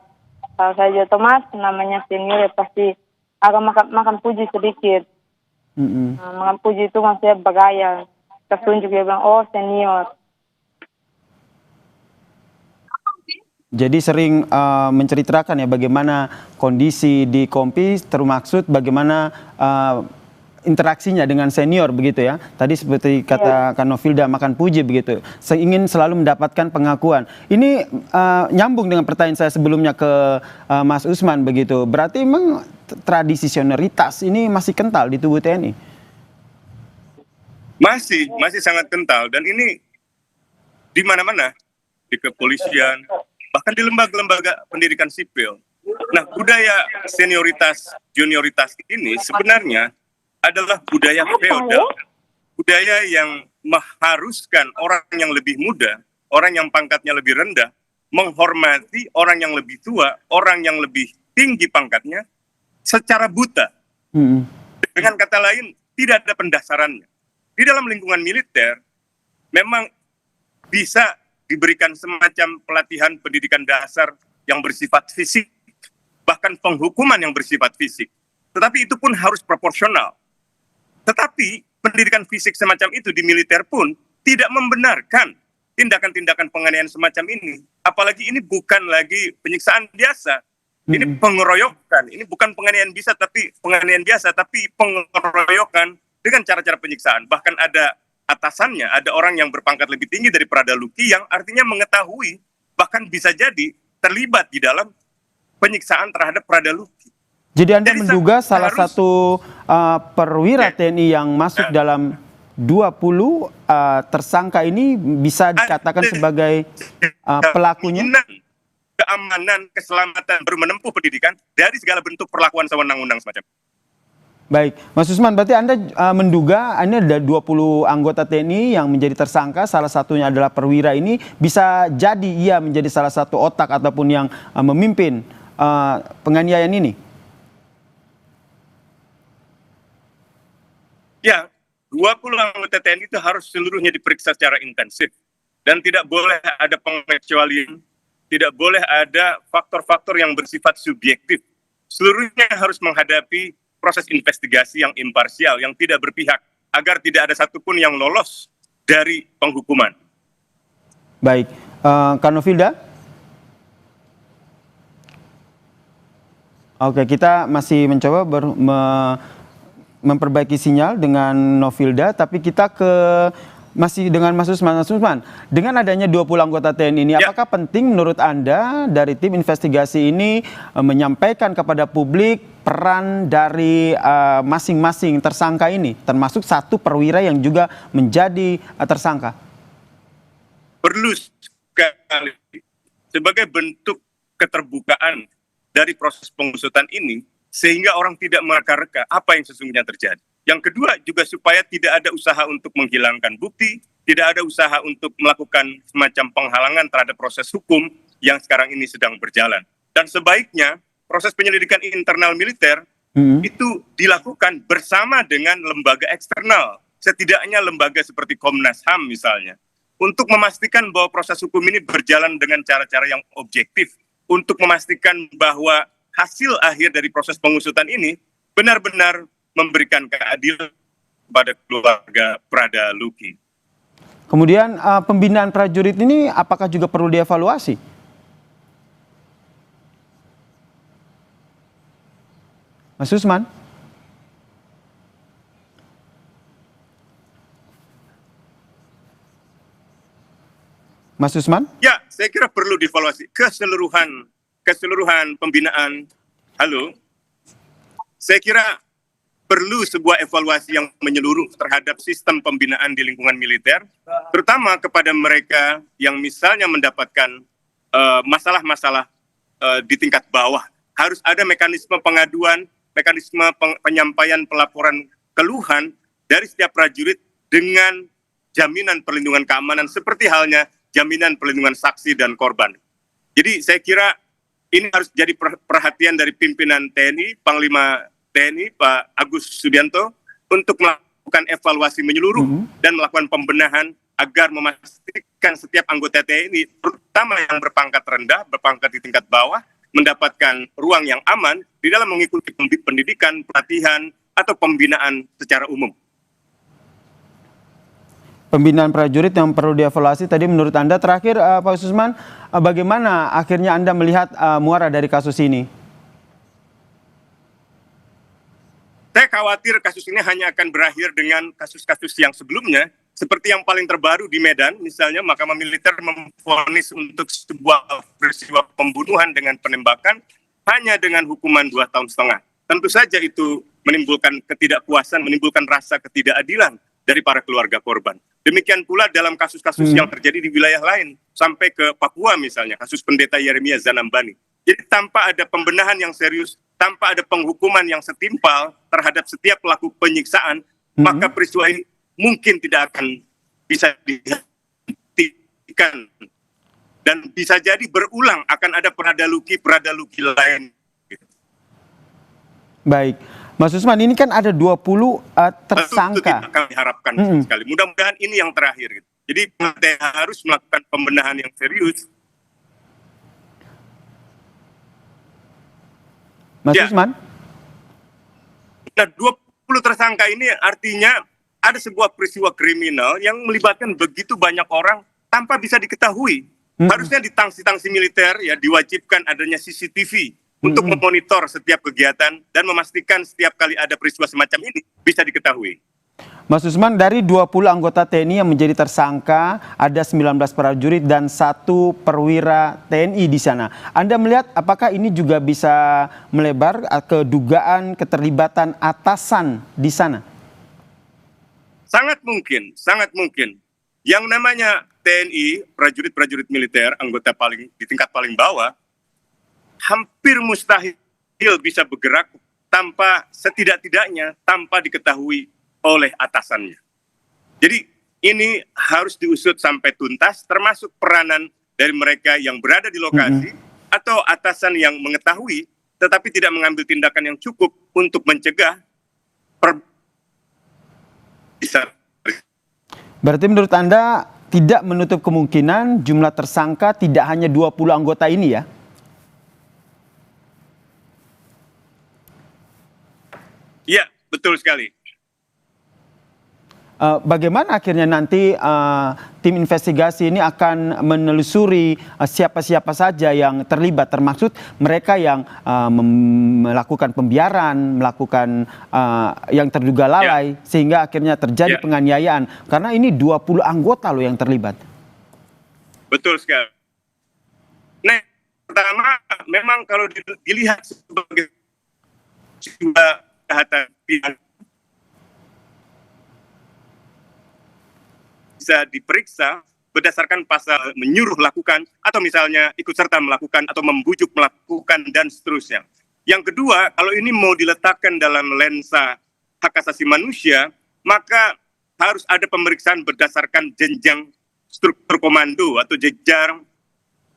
tahu saja Thomas namanya senior ya pasti akan makan puji sedikit. Makan puji itu maksudnya bagaya. Ketunjuk dia bilang oh senior. Jadi sering menceritakan ya bagaimana kondisi di Kompi, termaksud bagaimana interaksinya dengan senior begitu ya. Tadi seperti kata Kak Novilda, makan puji begitu. Saya ingin selalu mendapatkan pengakuan. Ini nyambung dengan pertanyaan saya sebelumnya ke Mas Usman begitu. Berarti memang tradisi senioritas ini masih kental di tubuh TNI? Masih sangat kental, dan ini di mana-mana, di kepolisian, bahkan di lembaga-lembaga pendidikan sipil. Nah, budaya senioritas, junioritas ini sebenarnya adalah budaya feodal, budaya yang mengharuskan orang yang lebih muda, orang yang pangkatnya lebih rendah, menghormati orang yang lebih tua, orang yang lebih tinggi pangkatnya, secara buta. Dengan kata lain, tidak ada pendasarannya. Di dalam lingkungan militer, memang bisa diberikan semacam pelatihan pendidikan dasar yang bersifat fisik, bahkan penghukuman yang bersifat fisik. Tetapi itu pun harus proporsional. Tetapi pendidikan fisik semacam itu di militer pun tidak membenarkan tindakan-tindakan penganiayaan semacam ini. Apalagi ini bukan lagi penyiksaan biasa. Ini pengeroyokan. Ini bukan penganiayaan biasa, tapi penganiayaan biasa, tapi pengeroyokan dengan cara-cara penyiksaan. Bahkan ada atasannya, ada orang yang berpangkat lebih tinggi dari Prada Luki yang artinya mengetahui, bahkan bisa jadi terlibat di dalam penyiksaan terhadap Prada Luki. Jadi Anda menduga salah satu perwira TNI yang masuk dalam 20 tersangka ini bisa dikatakan sebagai pelakunya? Keamanan, keselamatan, baru menempuh pendidikan dari segala bentuk perlakuan sewenang-wenang semacam. Baik, Mas Usman, berarti Anda menduga ini ada 20 anggota TNI yang menjadi tersangka, salah satunya adalah perwira ini, bisa jadi ia menjadi salah satu otak ataupun yang memimpin penganiayaan ini? Ya, 20 anggota TNI itu harus seluruhnya diperiksa secara intensif. Dan tidak boleh ada pengecualian, tidak boleh ada faktor-faktor yang bersifat subjektif. Seluruhnya harus menghadapi proses investigasi yang imparsial, yang tidak berpihak, agar tidak ada satupun yang lolos dari penghukuman. Baik, Kak Novilda? Oke, kita masih mencoba memperbaiki sinyal dengan Novilda, tapi kita masih dengan Mas Usman. Mas Usman, dengan adanya 20 anggota TNI ini, apakah penting menurut Anda dari tim investigasi ini menyampaikan kepada publik peran dari masing-masing tersangka ini, termasuk satu perwira yang juga menjadi tersangka? Perlu sekali sebagai bentuk keterbukaan dari proses pengusutan ini, sehingga orang tidak mereka-reka apa yang sesungguhnya terjadi. Yang kedua juga supaya tidak ada usaha untuk menghilangkan bukti, tidak ada usaha untuk melakukan semacam penghalangan terhadap proses hukum yang sekarang ini sedang berjalan. Dan sebaiknya proses penyelidikan internal militer itu dilakukan bersama dengan lembaga eksternal, setidaknya lembaga seperti Komnas HAM misalnya, untuk memastikan bahwa proses hukum ini berjalan dengan cara-cara yang objektif, untuk memastikan bahwa hasil akhir dari proses pengusutan ini benar-benar memberikan keadilan pada keluarga Prada Luki. Kemudian pembinaan prajurit ini apakah juga perlu dievaluasi? Mas Usman? Mas Usman? Ya, saya kira perlu dievaluasi keseluruhan pembinaan. Halo, saya kira perlu sebuah evaluasi yang menyeluruh terhadap sistem pembinaan di lingkungan militer, terutama kepada mereka yang misalnya mendapatkan masalah-masalah di tingkat bawah. Harus ada mekanisme pengaduan, mekanisme penyampaian pelaporan keluhan dari setiap prajurit dengan jaminan perlindungan keamanan seperti halnya jaminan perlindungan saksi dan korban. Jadi saya kira ini harus jadi perhatian dari pimpinan TNI, Panglima TNI Pak Agus Subianto untuk melakukan evaluasi menyeluruh dan melakukan pembenahan agar memastikan setiap anggota TNI, terutama yang berpangkat rendah, berpangkat di tingkat bawah, mendapatkan ruang yang aman di dalam mengikuti pendidikan, pelatihan, atau pembinaan secara umum. Pembinaan prajurit yang perlu dievaluasi tadi menurut Anda. Terakhir Pak Usman, bagaimana akhirnya Anda melihat muara dari kasus ini? Saya khawatir kasus ini hanya akan berakhir dengan kasus-kasus yang sebelumnya, seperti yang paling terbaru di Medan, misalnya Mahkamah Militer memvonis untuk sebuah peristiwa pembunuhan dengan penembakan hanya dengan hukuman 2,5 tahun. Tentu saja itu menimbulkan ketidakpuasan, menimbulkan rasa ketidakadilan dari para keluarga korban. Demikian pula dalam kasus-kasus yang terjadi di wilayah lain, sampai ke Papua misalnya, kasus pendeta Yeremia Zanambani. Jadi tanpa ada pembenahan yang serius, tanpa ada penghukuman yang setimpal terhadap setiap pelaku penyiksaan, maka peristiwa ini mungkin tidak akan bisa dihentikan. Dan bisa jadi berulang, akan ada peradaluki lain. Baik. Mas Usman, ini kan ada 20 tersangka. Itu tidak kami harapkan sekali. Mudah-mudahan ini yang terakhir. Gitu. Jadi harus melakukan pembenahan yang serius. Mas Usman? Nah, 20 tersangka ini artinya ada sebuah peristiwa kriminal yang melibatkan begitu banyak orang tanpa bisa diketahui. Harusnya di tangsi-tangsi militer ya diwajibkan adanya CCTV untuk memonitor setiap kegiatan dan memastikan setiap kali ada peristiwa semacam ini bisa diketahui. Mas Usman, dari 20 anggota TNI yang menjadi tersangka, ada 19 prajurit dan 1 perwira TNI di sana. Anda melihat apakah ini juga bisa melebar ke dugaan keterlibatan atasan di sana? Sangat mungkin, sangat mungkin. Yang namanya TNI, prajurit-prajurit militer, anggota di tingkat paling bawah, hampir mustahil bisa bergerak tanpa setidak-tidaknya tanpa diketahui oleh atasannya. Jadi ini harus diusut sampai tuntas, termasuk peranan dari mereka yang berada di lokasi atau atasan yang mengetahui tetapi tidak mengambil tindakan yang cukup untuk mencegah Berarti menurut Anda tidak menutup kemungkinan jumlah tersangka tidak hanya 20 anggota ini ya? Iya, betul sekali. Bagaimana akhirnya nanti tim investigasi ini akan menelusuri siapa-siapa saja yang terlibat, termasuk mereka yang melakukan pembiaran, melakukan yang terduga lalai, sehingga akhirnya terjadi penganiayaan. Karena ini 20 anggota loh yang terlibat. Betul sekali. Nah, pertama memang kalau dilihat sebagai sebuah kejahatan pidana bisa diperiksa berdasarkan pasal menyuruh lakukan atau misalnya ikut serta melakukan atau membujuk melakukan dan seterusnya. Yang kedua, kalau ini mau diletakkan dalam lensa hak asasi manusia, maka harus ada pemeriksaan berdasarkan jenjang struktur komando atau jenjang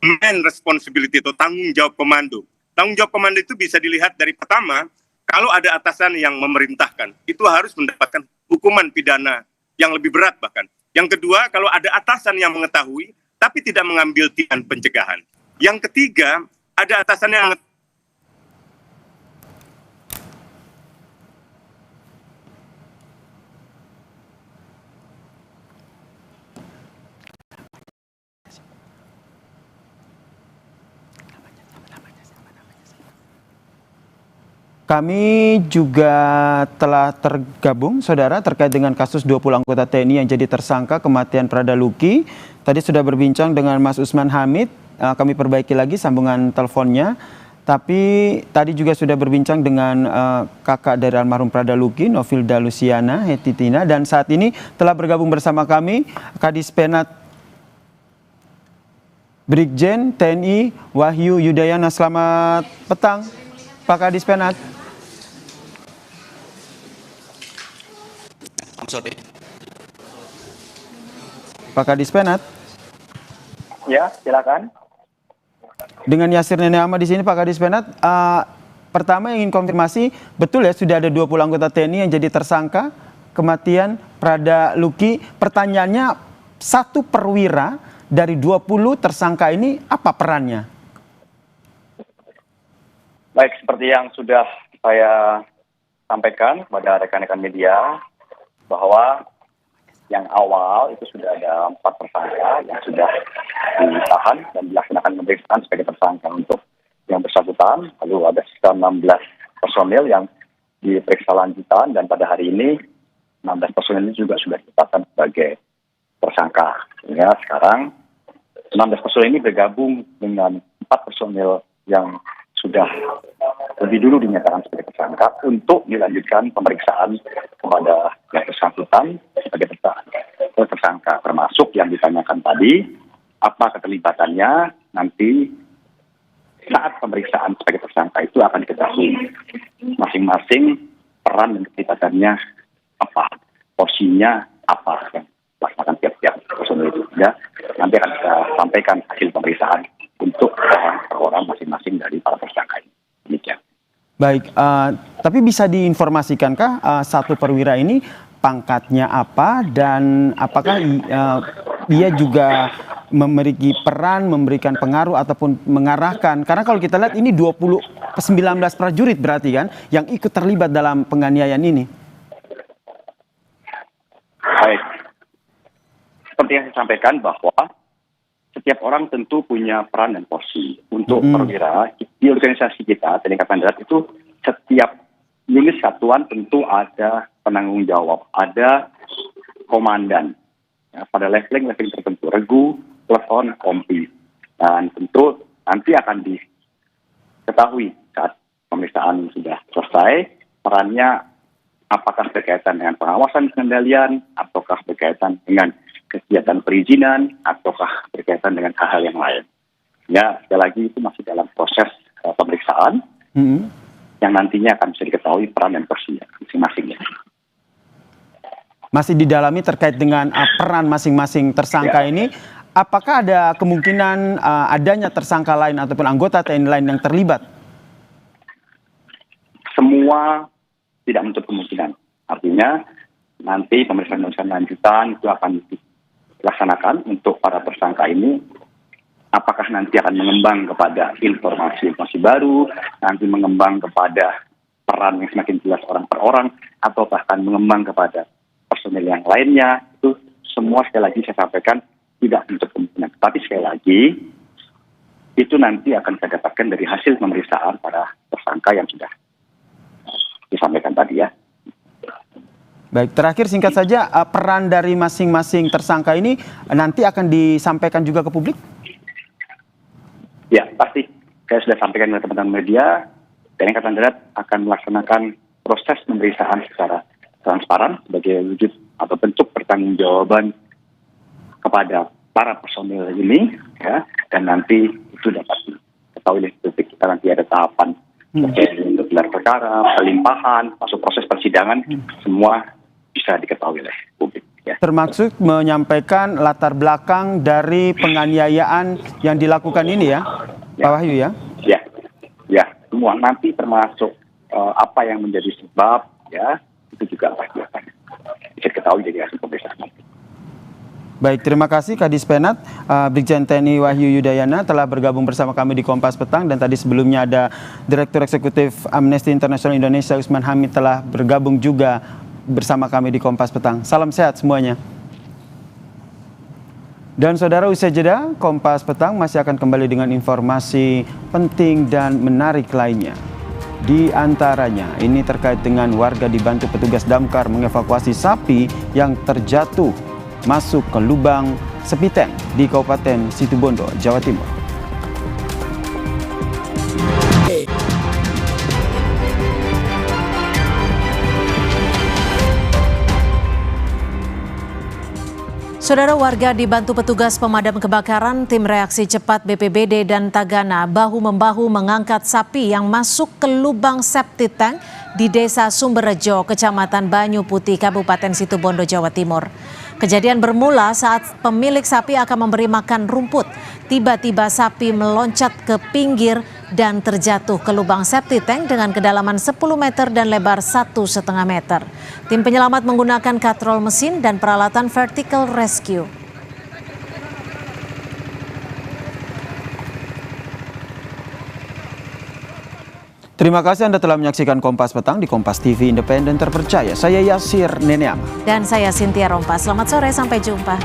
man responsibility atau tanggung jawab komando. Tanggung jawab komando itu bisa dilihat dari pertama, kalau ada atasan yang memerintahkan, itu harus mendapatkan hukuman pidana yang lebih berat bahkan. Yang kedua, kalau ada atasan yang mengetahui, tapi tidak mengambil tindakan pencegahan. Yang ketiga, ada atasan yang Kami juga telah tergabung, saudara, terkait dengan kasus 20 anggota TNI yang jadi tersangka kematian Prada Luki. Tadi sudah berbincang dengan Mas Usman Hamid, kami perbaiki lagi sambungan teleponnya. Tapi tadi juga sudah berbincang dengan kakak dari almarhum Prada Luki, Novilda Luciana Hetitina. Dan saat ini telah bergabung bersama kami Kadis Penat Brigjen TNI Wahyu Yudayana. Selamat petang, Pak Kadis Penat. Pak Kadis Penat. Ya, silakan. Dengan Yasir Nenek Ahmad di sini, Pak Kadis Penat. Pertama ingin konfirmasi, betul ya sudah ada 20 anggota TNI yang jadi tersangka kematian Prada Luki. Pertanyaannya, satu perwira dari 20 tersangka ini apa perannya? Baik, seperti yang sudah saya sampaikan kepada rekan-rekan media, bahwa yang awal itu sudah ada 4 tersangka yang sudah ditahan dan dilaksanakan pemeriksaan sebagai tersangka untuk yang bersangkutan. Lalu ada sekitar 16 personil yang diperiksa lanjutan, dan pada hari ini 16 personil ini juga sudah ditetapkan sebagai tersangka. Sehingga sekarang 16 personil ini bergabung dengan 4 personil yang sudah lebih dulu dinyatakan sebagai tersangka untuk dilanjutkan pemeriksaan kepada yang bersangkutan sebagai tersangka, termasuk yang ditanyakan tadi, apa keterlibatannya. Nanti saat pemeriksaan sebagai tersangka itu akan diketahui masing-masing peran dan keterlibatannya apa, porsinya apa yang dilaksanakan tiap-tiap personil itu. Ya, nanti akan kita sampaikan hasil pemeriksaan untuk orang per orang masing-masing dari para tersangka ini. Demikian. Baik, tapi bisa diinformasikankah satu perwira ini pangkatnya apa dan apakah dia juga memiliki peran, memberikan pengaruh ataupun mengarahkan? Karena kalau kita lihat ini 19 prajurit berarti kan yang ikut terlibat dalam penganiayaan ini. Baik. Seperti yang saya sampaikan bahwa setiap orang tentu punya peran dan porsi. Untuk perwira di organisasi kita, TNI Angkatan Darat itu setiap unit satuan tentu ada penanggung jawab, ada komandan. Ya, pada leveling tertentu, regu, plafon, kompi. Dan tentu nanti akan diketahui saat pemeriksaan sudah selesai, perannya apakah berkaitan dengan pengawasan pengendalian, ataukah berkaitan dengan kegiatan perizinan, ataukah berkaitan dengan hal-hal yang lain. Ya, sekali lagi itu masih dalam proses pemeriksaan yang nantinya akan bisa diketahui peran dan porsi masing-masingnya. Masih didalami terkait dengan peran masing-masing tersangka ini. Apakah ada kemungkinan adanya tersangka lain ataupun anggota TNI lain yang terlibat? Semua tidak menutup kemungkinan. Artinya nanti pemeriksaan lanjutan itu akan dilaksanakan untuk para tersangka ini. Apakah nanti akan mengembang kepada informasi baru, nanti mengembang kepada peran yang semakin jelas orang per orang, atau bahkan mengembang kepada personil yang lainnya. Itu semua sekali lagi saya sampaikan tidak menutup kemungkinan. Tapi sekali lagi itu nanti akan saya dapatkan dari hasil pemeriksaan para tersangka yang sudah disampaikan tadi ya. Baik, terakhir singkat saja, peran dari masing-masing tersangka ini nanti akan disampaikan juga ke publik? Ya, pasti. Saya sudah sampaikan ke teman-teman media, TNI Angkatan Darat akan melaksanakan proses pemeriksaan secara transparan sebagai wujud atau bentuk pertanggungjawaban kepada para personil ini, ya, dan nanti itu dapat diketahui oleh publik. Kita nanti ada tahapan untuk gelar perkara, pelimpahan, masuk proses persidangan, semua bisa diketahui oleh publik. Ya. Termasuk menyampaikan latar belakang dari penganiayaan yang dilakukan ini ya, Pak Wahyu ya? Ya, semua nanti termasuk apa yang menjadi sebab, ya, itu juga pasti akan bisa diketahui dari hasil pemeriksaan nanti. Baik, terima kasih Kadis Penat, Brigjen TNI Wahyu Yudayana telah bergabung bersama kami di Kompas Petang, dan tadi sebelumnya ada Direktur Eksekutif Amnesty International Indonesia Usman Hamid telah bergabung juga bersama kami di Kompas Petang. Salam sehat semuanya. Dan saudara, usai jeda, Kompas Petang masih akan kembali dengan informasi penting dan menarik lainnya. Di antaranya ini terkait dengan warga dibantu petugas damkar mengevakuasi sapi yang terjatuh masuk ke lubang sepiteng di Kabupaten Situbondo, Jawa Timur. Saudara, warga dibantu petugas pemadam kebakaran, tim reaksi cepat BPBD dan Tagana bahu-membahu mengangkat sapi yang masuk ke lubang septic tank di Desa Sumberrejo, Kecamatan Banyu Putih, Kabupaten Situbondo, Jawa Timur. Kejadian bermula saat pemilik sapi akan memberi makan rumput. Tiba-tiba sapi meloncat ke pinggir dan terjatuh ke lubang septic tank dengan kedalaman 10 meter dan lebar 1,5 meter. Tim penyelamat menggunakan katrol mesin dan peralatan vertical rescue. Terima kasih Anda telah menyaksikan Kompas Petang di Kompas TV Independen Terpercaya. Saya Yasir Neneama. Dan saya Cynthia Rompas. Selamat sore, sampai jumpa.